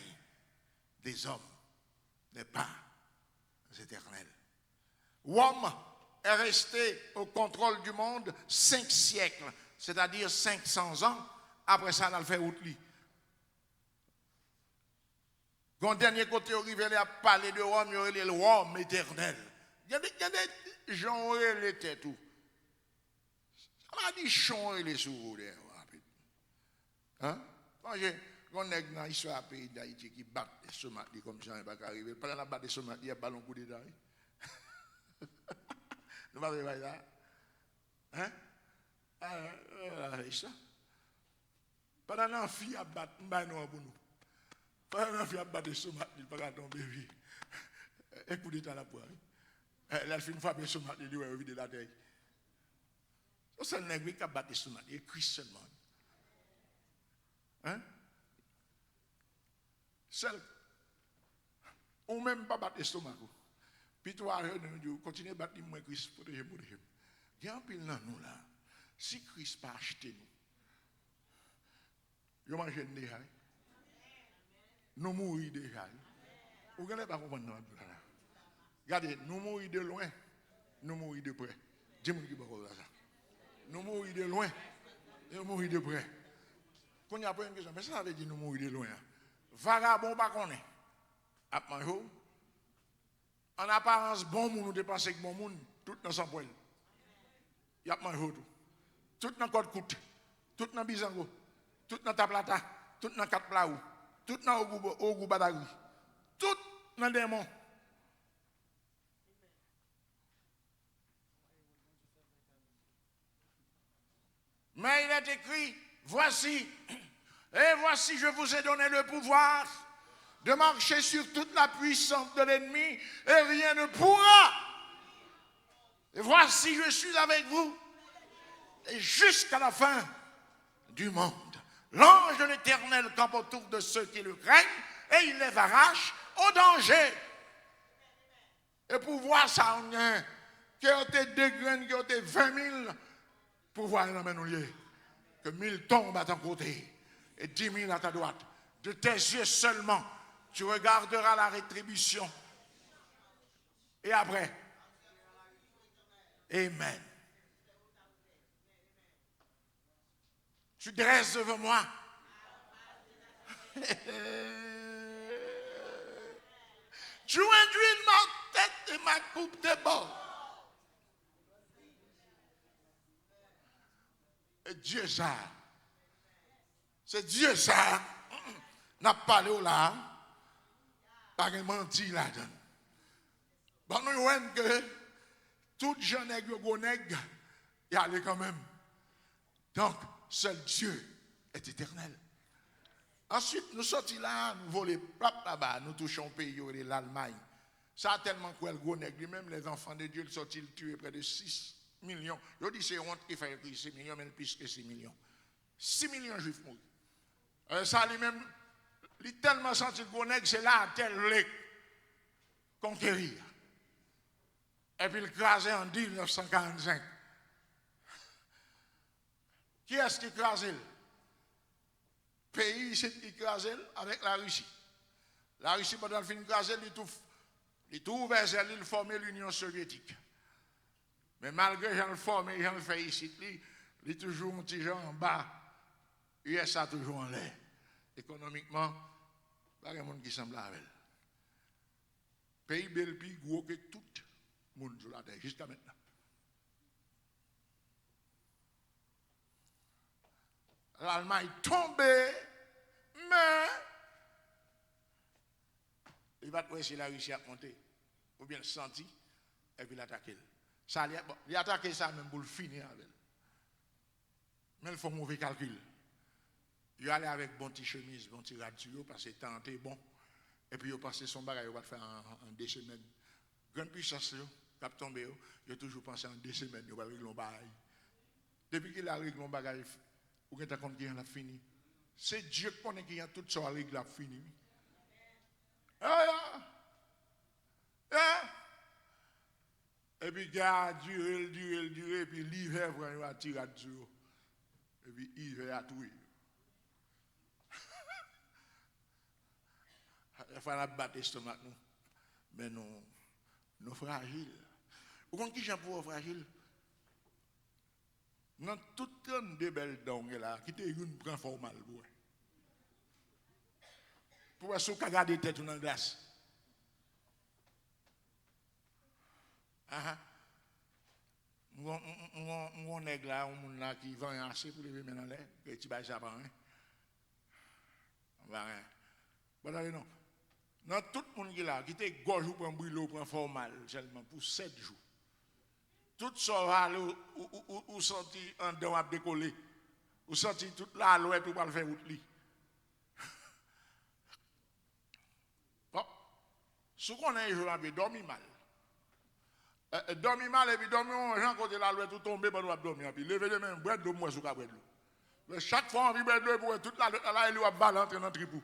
des hommes n'est pas éternel. Rome est resté au contrôle du monde 5 siècles, c'est-à-dire 500 ans. Après ça, on a fait outli. Quand dernier côté arrivé à parler de Rome, il y aurait le Rome éternel. Il y a des gens qui ont les tout. Ça m'a dit chon et les sous hein? Quand on est dans l'histoire du pays d'Haïti qui bat des somates comme ça, il ne va pas arriver. Pendant la batte des somates, il y a un ballon coup d'état. Nous ne pouvons pas ça. Hein? Ça. Pendant la fille a battu, nous avons pour nous. Pendant la fille a battu des somates, il ne va pas tomber. Un coup d'état là pour elle. La fille a fait des somates, il doit vider la terre. C'est le nègre qui a battu des somates, il est Christ seulement. Hein? Seul. Ou même pas battre l'estomac. Puis toi, continuez à battre moi Christ, protéger. Il y a un pile dans nous là. Si Christ n'a pas acheté nous, vous mangez déjà. Nous mourons déjà. Vous ne pas comprendre là. Regardez, nous mourons de loin, nous mourons de près. Dis-moi qui va ça. Nous mourons de loin, nous mourons de près. Quand il y a une question, mais ça veut dire nous mourir de loin. Vagabond, pas qu'on est. En apparence, bon monde, nous dépensons que bon monde, tout dans son poil. Il y a mangé tout. Tout dans code coute, tout dans bizango, tout dans taplata, tout dans quatre plaou, tout dans ogou badagui, tout dans démon. Mais il est écrit, voici, je vous ai donné le pouvoir de marcher sur toute la puissance de l'ennemi et rien ne pourra. Et voici, je suis avec vous et jusqu'à la fin du monde. L'ange de l'Éternel campe autour de ceux qui le craignent et il les arrache au danger. Et pour voir ça, on a qui ont été 2 graines, qui ont été 20 000, pour voir dans nous lieu. Que 1000 tombent à ton côté et 10 000 à ta droite. De tes yeux seulement, tu regarderas la rétribution. Et après, amen. Tu dresses devant moi. Tu induis ma tête et ma coupe de bord. Et Dieu ça. C'est Dieu ça. N'a pas parlé là. Pas de menti là-dedans. Bon, nous voyons que tout jeune nègre, gros nègre, il y a quand même. Donc, seul Dieu est éternel. Ensuite, nous sortis là, nous volons là-bas, nous touchons le pays, l'Allemagne. Ça a tellement quoi le gros nègre, même les enfants de Dieu, ils sont tués près de 6 millions. Je dis c'est honte qui fait 6 millions, même plus que 6 millions. 6 millions de juifs morts. Ça lui-même, il a tellement senti le gros nègre, c'est là, tel les conquérir. Et puis il crasait en 1945. Qui est-ce qui crasait? Le pays s'est écrasé avec la Russie. La Russie, pendant le fin écrasé, il tout ouvert, il formait l'Union soviétique. Mais malgré j'en formé, j'en fait ici, il est toujours un petit genre en bas. USA toujours en l'air. Économiquement, il n'y a pas de monde qui semble avec elle. Pays bel plus gros que tout le monde sur la terre, jusqu'à maintenant. L'Allemagne tombée, mais il va trouver si la Russie a monté, ou bien le senti, et puis l'attaquer. Ça, il attaque ça même pour le finir avec. Mais il faut mauvais calcul. Il allait avec bon petit chemise, bon petit radio, parce que le temps était bon. Et puis il passé son bagage, il va faire en 2 semaines. Grande puissance, il a tombé, il a toujours pensé en 2 semaines, il va régler le bagage. Depuis qu'il a réglé le bagage, vous avez compte qu'il a fini. C'est Dieu qui connaît qu'il y a tout ça à régler, a fini. Et puis, il a duré, et puis l'hiver, il va tirer dessus. Et puis, l'hiver a tout. Il faut battre l'estomac, nous. Mais nous fragiles. Vous comprenez qui j'ai pour fragile? Dans toutes les belles dents là, qui te une prend formal pour se garder tête dans la glace. Mon nègre là, on là qui vend assez pour lever maintenant là, que tu vas ça pas hein. On va rien. Bon allez non. Dans tout le monde qui là, qui te gorge ou prend brûlot prend formal seulement pour 7 jours. Tout ça là ou senti en dedans à décoller. Ou senti tout là l'ouest ou pas le faire route li. Bon. Ce qu'on a je vais dormir mal. Dormir mal et puis dormir on gens côté là l'ouest tout tomber pendant à dormir puis lever les mains boire de moi sous ka boire de l'eau. Chaque fois on vit boire de l'eau pour toute là il va balle entrer dans tripou.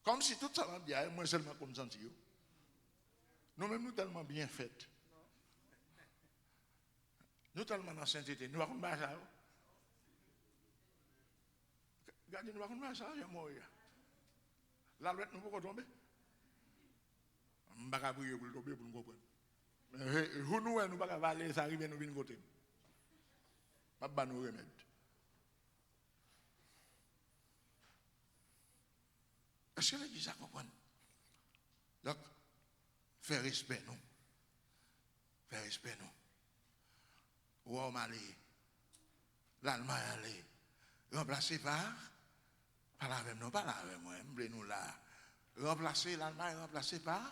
Comme si tout ça va bien, moi seulement comme senti yo. Nous-mêmes, nous tellement bien faits. Nous tellement dans la sainteté. Nous avons pas ça. Regardez, nous avons pas ça. La loi, nous pouvons tomber. Nous ne pouvons pas tomber pour nous comprendre. Mais nous ne pouvons pas aller, ça arrive, nous venons côté. Pas de nous remède. Est-ce que l'Église a compris? Donc, faire respect, nous. Faire respect, nous. Rome aller, l'Allemagne aller, remplacer par la même, non, pas la même, moi, nous là. Remplacer l'Allemagne, remplacer par,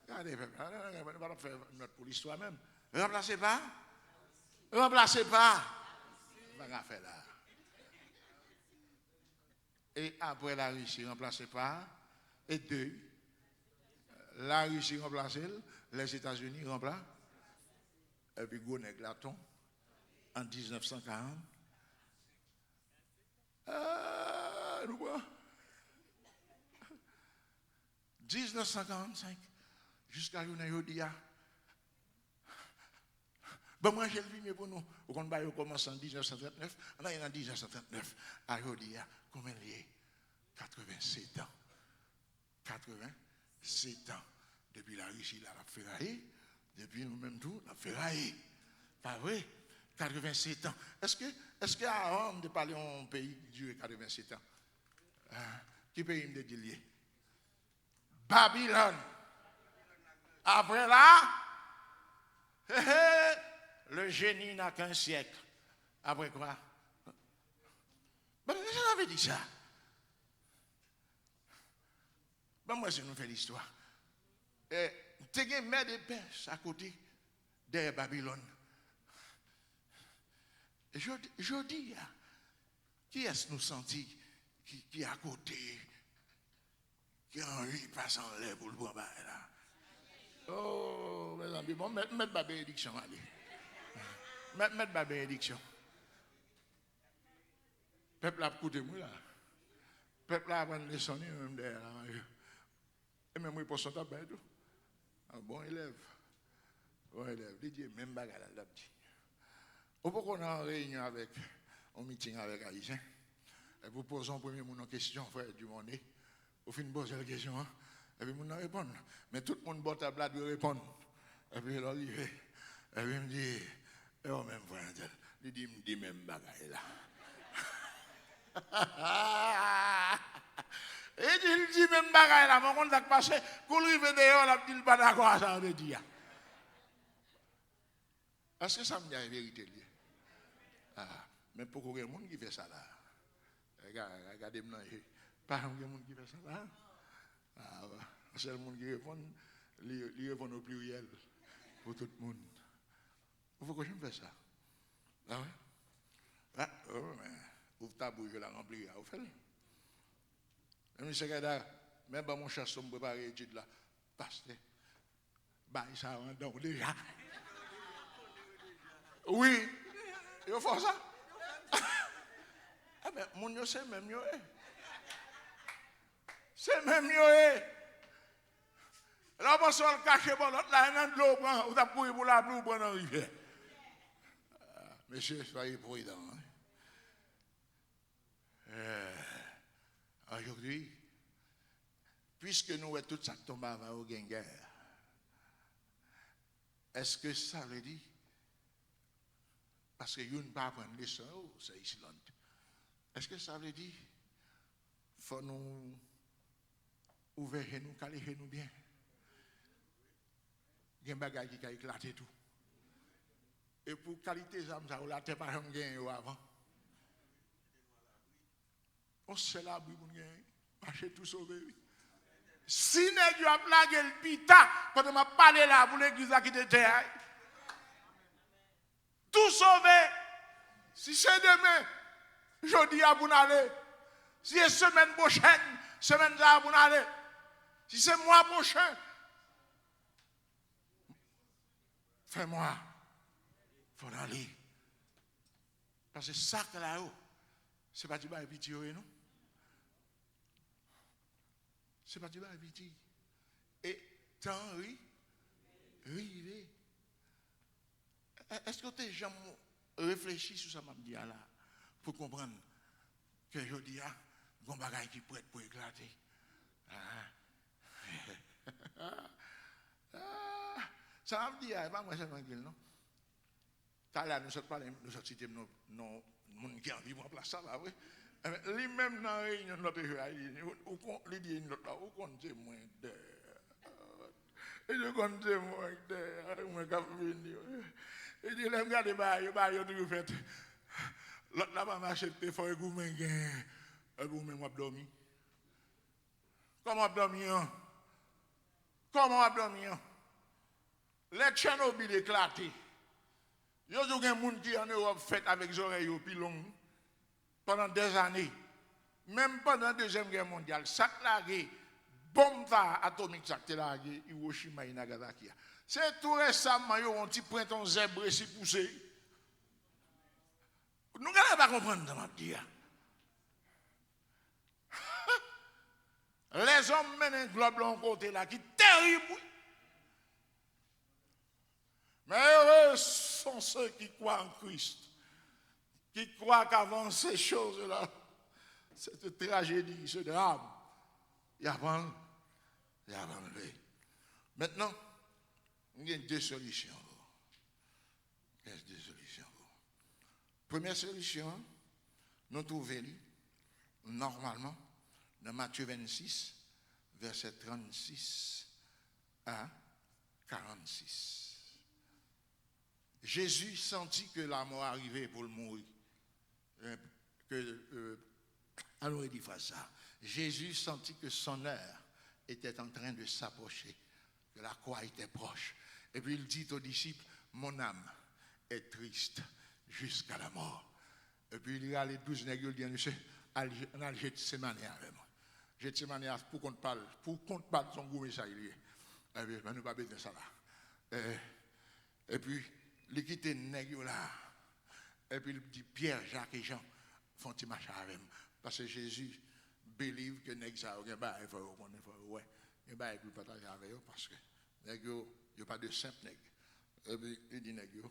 regardez, on va pas faire notre pour l'histoire même. Remplacer par, on va faire là. Et après la Russie, remplacée par, et 2, la Russie remplacée, les États-Unis remplacent, et puis Goneg Laton, en 1940. Nous quoi? 1945, jusqu'à aujourd'hui. Bon, moi, j'ai le pour nous. Au combat, il commence en 1939. On est en 1939. À aujourd'hui, combien il y a? 87 ans. 87 ans. Depuis la Russie, la ferraille. Depuis nous-mêmes tout, la ferraille. Pas vrai? 87 ans. Est-ce qu'avant de parler en pays qui dure 87 ans? Qui pays me dit? Babylone. Après là, le génie n'a qu'un siècle. Après quoi? Ben, j'avais dit ça. Ben, moi, je nous fais l'histoire. Tu as une mer de Perse à côté de Babylone. Je dis, qui est-ce nous senti qui est à côté, qui a envie de passer en l'air pour le boire là? Oh, mes amis, bon, mettez ma bénédiction, allez. Mettez ma bénédiction. Peuple a écouté moi là. Peuple a appris les sons, même derrière. Et même moi, pour son tabac et tout. Un bon élève. Bon élève. Il dit, même bagarre là, petit. Au point qu'on est en réunion avec, en meeting avec Haïtien, et vous posez en premier une question, frère du monde, vous finissez de poser la question, hein? Et puis vous répondre. Mais tout le monde boit à plat de répondre. Et puis il arrive, et puis il me dit, oh même frère, il dit, me dit même bagarre là. Et il dit même bagarre là, mon compte a passé, pour lui venir dehors, il dit pas d'accord à ça, on veut dire. Est-ce que ça me dit la vérité? Mais pourquoi il y a des gens qui fait ça là? Regardez-moi, pas de gens qui fait ça là. C'est le monde qui répond, il répond au pluriel pour tout le monde. Il faut que je me fasse ça. Ah ouais? Ah, oh, mais ouvre ta bouche, je la remplis. Vous faites? Le secrétaire, même dans mon chasse, me préparer l'étude là. Pasteur, bah, ça en donc déjà. Oui, il faut ça. Ah ben, mon yo, c'est même yo. C'est même yo. Là, on va le cacher pour l'autre, là, il y a de l'eau, ou t'as pour la pluie, ou pour la rivière. Monsieur, soyez prudent. Aujourd'hui, puisque nous avons tout ça qui tombe avant au guerre, est-ce que ça veut dire, parce que vous ne pas prendre les leçon, c'est ici là. Est-ce que ça veut dire, il faut nous ouvrir nous, caler nous bien? Il y a des bagages qui ont éclaté tout. Et pour qualité des âmes, ça ne l'a pas gagné avant. On se la brille pour gagner. Marcher tout sauvé. Si nous avons plagué le pita, quand on m'a parlé là pour l'église qui était terre, tout sauvé. Si c'est demain, jeudi à vous aller. Si c'est semaine prochaine, semaine à vous aller. Si c'est mois prochain, fais-moi. Il faut aller. Parce que ça là-haut, ce n'est pas du bas pitié, non? Ce n'est pas du bas pitié. Et tant rivé. Est-ce que tu as jamais réfléchi sur ça, m'a dit là, pour comprendre que je dis, il y a un bagage qui peut être pour éclater. Ça m'a dit, pas moi, c'est tranquille, non? Là, nous sommes parlé, nous sommes cités nos gens qui ont vécu en place, ça va, oui. Lui-même, dans la réunion de notre jeu, il dit, où comptez moins de. Et je comptais moins de. Moi, je suis venu. Il dit, regardez, il y a tout fait. L'autre là-bas m'a acheté, il faut que vous m'ayez dormi. Comment dormir? Comment dormir? Les Tchernobyl éclatés. Il y a des gens qui en Europe fait avec les oreilles au pilon pendant des années. Même pendant la Deuxième Guerre mondiale, ça largué, bombe atomique, ça largué, Hiroshima et Nagasaki. C'est tout récemment, il y a un petit printemps zèbre si poussé. Nous n'allons pas comprendre, ma dire. Les hommes mènent un globe de côté là, qui est terrible. Mais heureux sont ceux qui croient en Christ, qui croient qu'avant ces choses-là, cette tragédie, ce drame, il y a enlevé. Maintenant, il y a deux solutions. Il y a deux solutions. Première solution, nous trouvons normalement dans Matthieu 26, verset 36 à 46. Jésus sentit que la mort arrivait pour le mourir. Alors il dit ça. Jésus sentit que son heure était en train de s'approcher, que la croix était proche. Et puis il dit aux disciples, mon âme est triste jusqu'à la mort. Et puis il y a les 12 nègres, il dit, monsieur, on a le Gethsemane avec moi. Gethsemane, pour qu'on parle de son goût, ça il y est. Et puis, nous ne pas besoin de ça là. Et puis, il quitte les nègres là. Et puis, il dit, Pierre, Jacques et Jean font un machin avec moi. Parce que Jésus believe que nègres ça, il faut ouais. Il va plus partager avec eux parce que nègres, il n'y a pas de simple nègres. Et puis, il dit nègres,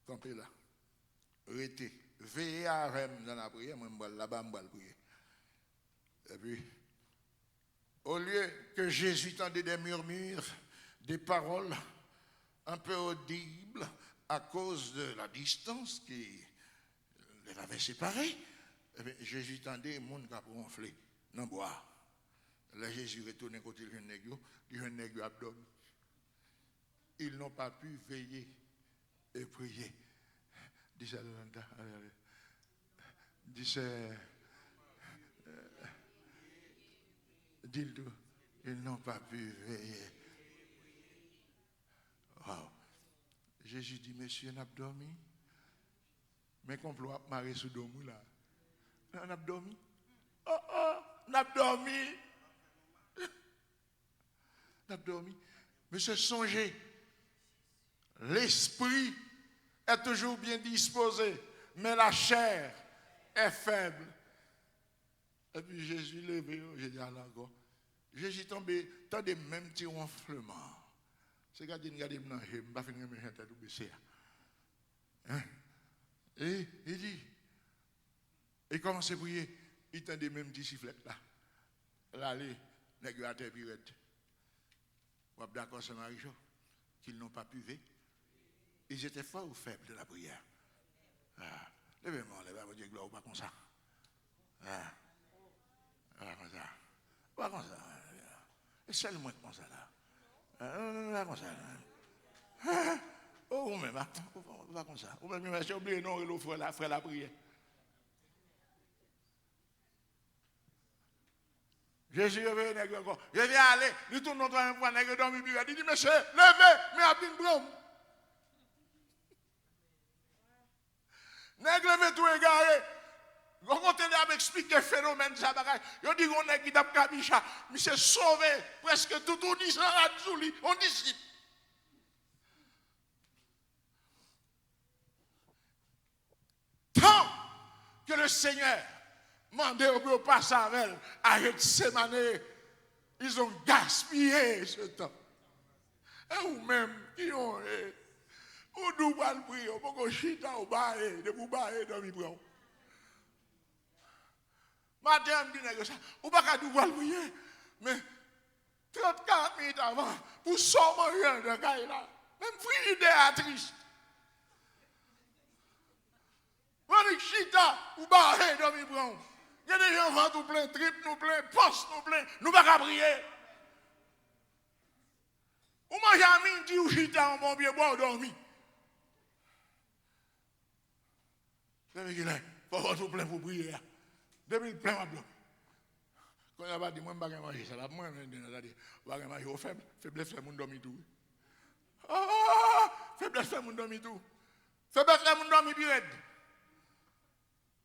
campez là. Restez. Veillez avec moi dans la prière, moi, je vais là-bas, je vais prier. Et puis, au lieu que Jésus tendait des murmures, des paroles un peu audibles à cause de la distance qui les avait séparés, Jésus tendait les monde qui a ronflé dans le bois. Là, Jésus retourne côté le jeune nègre abdomen. Ils n'ont pas pu veiller et prier. Dis-le, ils n'ont pas pu veiller Wow. Jésus dit, monsieur, n'a pas dormi. Mais complot a marré sous domou là. On a dormi. Oh, on a dormi. On a dormi. Monsieur, songez. L'esprit est toujours bien disposé, mais la chair est faible. Et puis Jésus levé, j'ai dit encore. Jésus tombé, t'as des mêmes petits ronflements. C'est quand il regarde dans je ne vais pas finir mes gens tout baisser. Et il dit, il commence à prier, il tend des mêmes petits sifflets là. Là, les nègres à terre pirate. Vous êtes d'accord, c'est Marie-Jo, qu'ils n'ont pas pu vivre. Ils étaient forts ou faibles de la prière. Levez-moi, levez-moi, Dieu, gloire, pas comme ça. Pas comme ça. Pas comme ça. Et seulement comme ça là. Pas comme ça. Oh, mais pas comme ça. Ou même, j'ai oublié, non, il offre la prière. Jésus est venu encore. Je viens aller, il tourne notre un point, il dormi, il dit, monsieur, levez, mais à une brome. Nèg levé tout égaré. On continue à m'expliquer le phénomène de ça bagage. Yo dit qu'on est qui tape kabicha, mais c'est sauvé presque tout on dit ça à Zouli, on dit tant que le Seigneur mandait au passage à Gethsemane, ils ont gaspillé ce temps. Et ou même qui ont ou nous pas le prier, on peut chita au bail, de vous bailler dans mi prend. Madame dit ça, ou pas qu'à nous le prier, mais 34 minutes avant, pour sortir de caille là, même frigidaire triste. On dit chita ou bailler dans mi prend. Il y a des enfants tout plein, trip nous plein, poste nous plein, nous pas qu'à prier. Ou manger à midi ou chita en bon pied boire dormir. Il faut avoir tout plein pour prier. Depuis le plein, quand il a pas dit, moi, je ne vais pas manger, ça va, moi, je vais pas manger au faible. Faiblesse fait mon dormi tout. Faiblesse fait mon dormi tout. Faiblesse fait mon dormi pirate.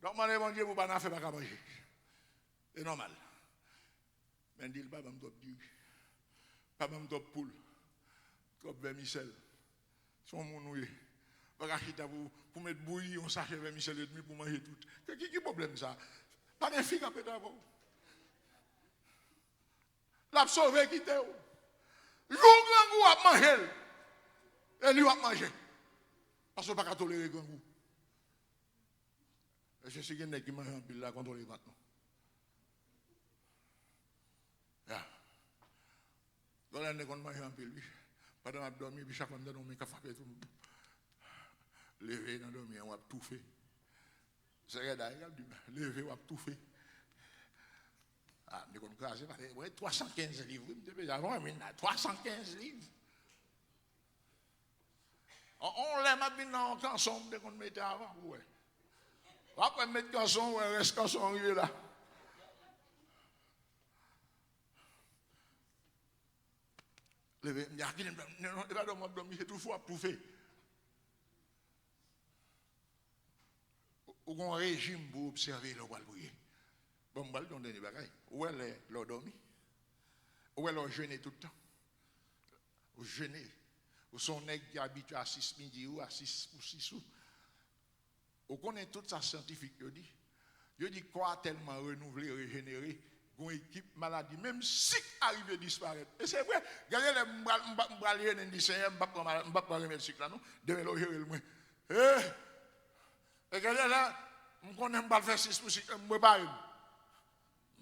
Donc, moi, mon Dieu, vous ne pouvez pas manger. C'est normal. Mais il dit, pas même top du, pas même top poule, top vermicelle. Son monoué. Pour mettre bouillie, on sachet vermicelle et demi pour manger tout. Qui problème ça? Pas de fille qui a pété avant. La sauvé qui était où? Le grand goût a mangé. Et lui a mangé. Parce qu'on ne peut pas tolérer le grand goût. Et je sais qu'il y a qui mange un pile là contre les ventes. Dans l'année qu'on mange un pile, pendant qu'on a dormi, puis chaque fois qu'on a dormi, qu'on a fait tout. Levé dans le dormir, on a tout fait. C'est d'ailleurs, levé, on a tout fait. Ah, mais qu'on a fait, 315 livres. Avant, 315 livres. On l'a mis dans le canson dès qu'on mettait avant. Ouais. Après, mettre canson, ouais, reste canson arrivé là. Levé, il y a qui ne va pas dormir, c'est tout fou à tout fait. Ou un régime pour observer le roi de prier. Bon, je vais donner des bagailles. Où est le dormi? Où est le jeûner tout le temps? Ou jeûner. Ou son nègre qui habite à 6 midi ou à 6 ou 6 ou. Ou connaît tout ça scientifique, il dit quoi tellement renouvelé, régénéré, une équipe maladie, même si arrive à disparaître. Et c'est vrai, regardez les m'bralier dans le Seigneur, je ne vais pas remettre ce cycle là, non? Demain, le gérer le moins. Et regardez là, je ne connais pas faire 6 pour 6, je ne peux pas. Je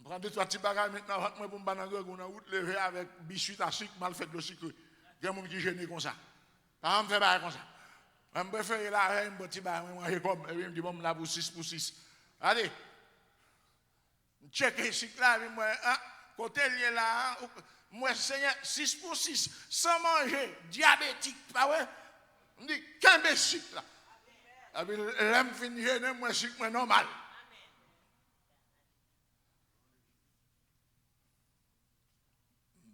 prends 2-3 petits bagages maintenant, je vais me faire une route levée avec biscuit à sucre, mal fait de sucre. Il y a des gens qui gênent comme ça. Je ne fais pas comme ça. Je préfère la un petit bagage, je manger comme, et puis je me dis, bon, là pour 6 pour 6. Allez, check le cycle là, moi, côté lié là, moi, Seigneur, 6 pour 6, sans manger, diabétique, pas ouais? Je me dis, qu'un cycle là. Et puis, l'aime finir, moi, cycle normal.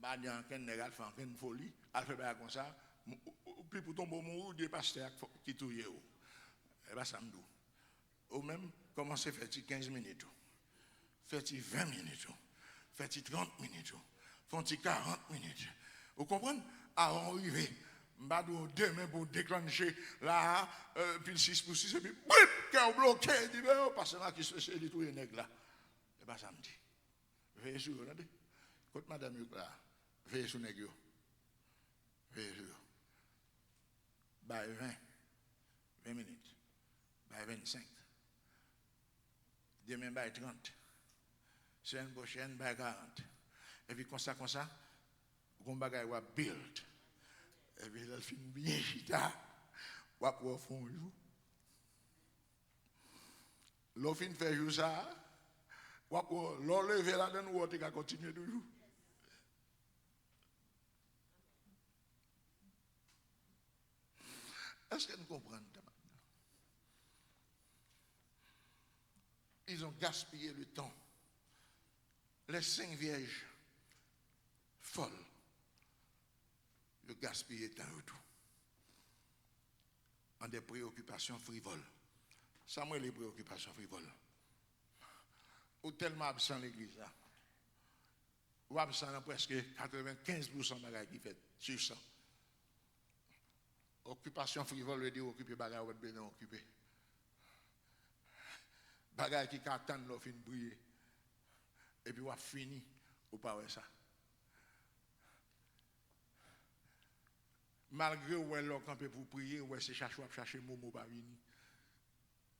Bah, il y a un négal fait une folie, elle fait pas comme ça, puis pour tomber au mou, des pasteurs qui touillent. Et bien, ça me dit. Ou même, commencer à faire 15 minutes, faire 20 minutes, faire 30 minutes, faire 40 minutes. Vous comprenez? Avant d'arriver, je demain pour déclencher là, puis le 6 pour 6, et puis, bip, cœur bloqué, il dit, ben, parce que là, qui se fait tout les nègres là. Et bien, ça me dit. Veillez sur eux, regardez. Quand madame est là, veillez sur les nègres. Veillez sur eux. Bah, 20 minutes. Bah, 25. Demain, bah, 30. Semaine prochaine, bah, 40. Et puis, comme ça, on va build. Et puis, là, fin bien chita. On va pouvoir faire un jour. L'on fin fait jour ça. On va pouvoir l'enlever là-dedans, on va continuer toujours. Est-ce que nous comprenons maintenant? Ils ont gaspillé le temps. Les 5 vierges folles, ils ont gaspillé le temps et tout. En des préoccupations frivoles. Ça, moi, les préoccupations frivoles. Ou tellement absent l'église là. Ou absent dans presque 95% de bagages qui fait sur ça. Occupation frivole veut dire occuper bagages ou bien occuper. Bagages qui attendent leur fin de briller. Et puis, on a fini, ou pas ça. Malgré où elle a campé pour prier, ou c'est chercher Momo pas vini.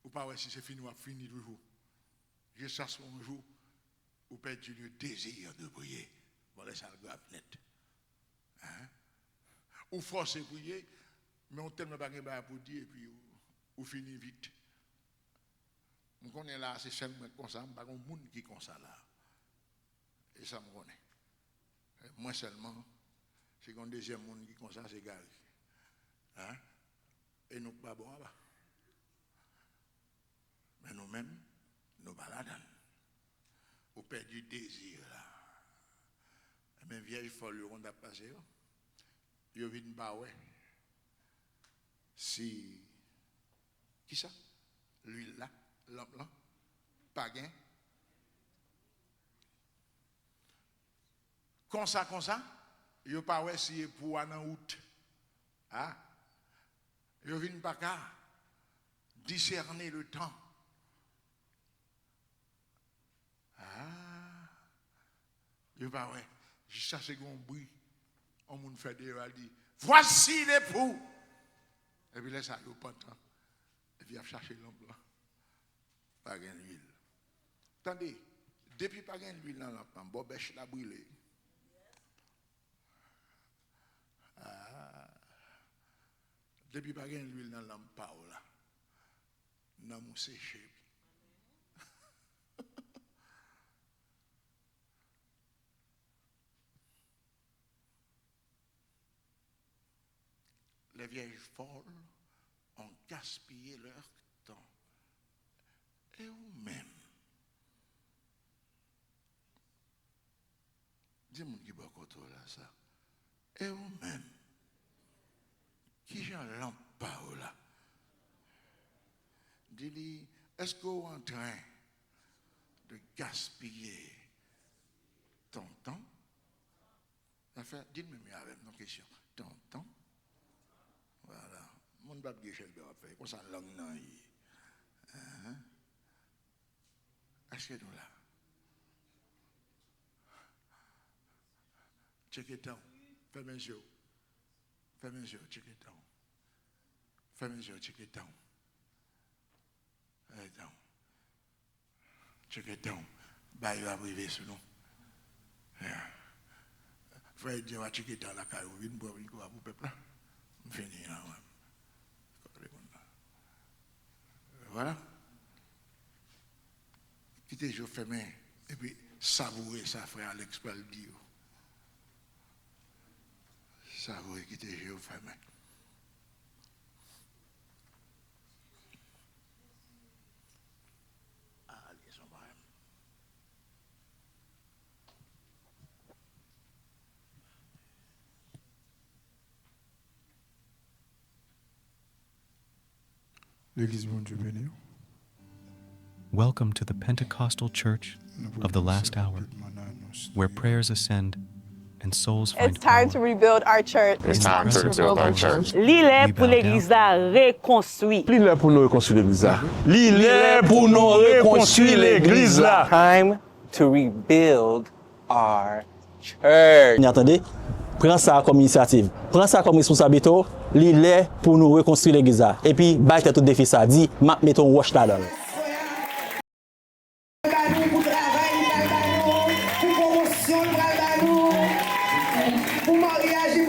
Ou pas si c'est fini, ou a fini toujours. Jusqu'à ce jour, ou perdu le désir de prier. Bon, là, ça le grave net. Hein? Ou forcer prier, mais on tellement pas de pour dire, et puis, ou finit vite. On connaît là, c'est seulement comme ça, pas un monde qui est comme ça là. Et ça me connaît. Moi seulement, c'est un deuxième monde qui est comme ça, c'est Gary. Hein? Et nous pas bon là-bas. Mais nous-mêmes, nous baladons. Au père du désir là. Mais vieille folle, on a passé. Yo vinn ba ouais. Si qui ça? L'huile là, lampe là, pas gain. Comme ça, yo pas ouais si pour en août. Ah. Yo vinn pas qu'à discerner le temps. Ah. Yo pas ouais. Jusqu'à ce qu'on bruit. On moun fait des dit voici l'époux. Et puis là ça yo pas temps. Et puis il a cherché lampe là. Pas gain l'huile. Attendez, depuis pas gain l'huile dans lampe, bobèche la brûlé. Ah. Depuis pas gain l'huile dans lampe là. Nan mou séché. Les vieilles folles ont gaspillé leur temps. Et vous-même, dis-moi qui va côté là ça. Et vous-même, qui j'en lampe là? Dis-lui, est-ce que vous êtes en train de gaspiller ton temps? Enfin, dites-moi avec une question. Ton temps? Voilà. Mon bab Géchel va faire. Comme ça, langue nan yi. Est-ce que nous là? Check it down. Fais mes yeux. Fais mes yeux. Check it down. Fais mes yeux. Check it down. Check it down. Check it down. Bah, il va arriver sur nous. Frère Dieu va checker dans la caille. Vous venez pour vous peuple là. Fini là. Voilà. Quittez les yeux fermés et puis savourer ça, frère Alex peut le dire. Savourer, quittez les yeux fermés. Allez, son barème. L'église bon Dieu béni. Welcome to the Pentecostal Church of the Last Hour, where prayers ascend and souls find It's time to power. rebuild our church. It's time to rebuild our church. Li lè We pou bow l'Église la reconstruit. Li lè pou nou rekonstruire l'église la. Li lè pou nou rekonstruire l'église la. Time to rebuild our church. Attendez, prends ça comme initiative, prends ça comme responsabilité, li lè pour nous reconstruire l'église là. Et puis, baille tout défi ça, dit, mettons wash là-dedans. Pour travail, pour promotion, pour mariage,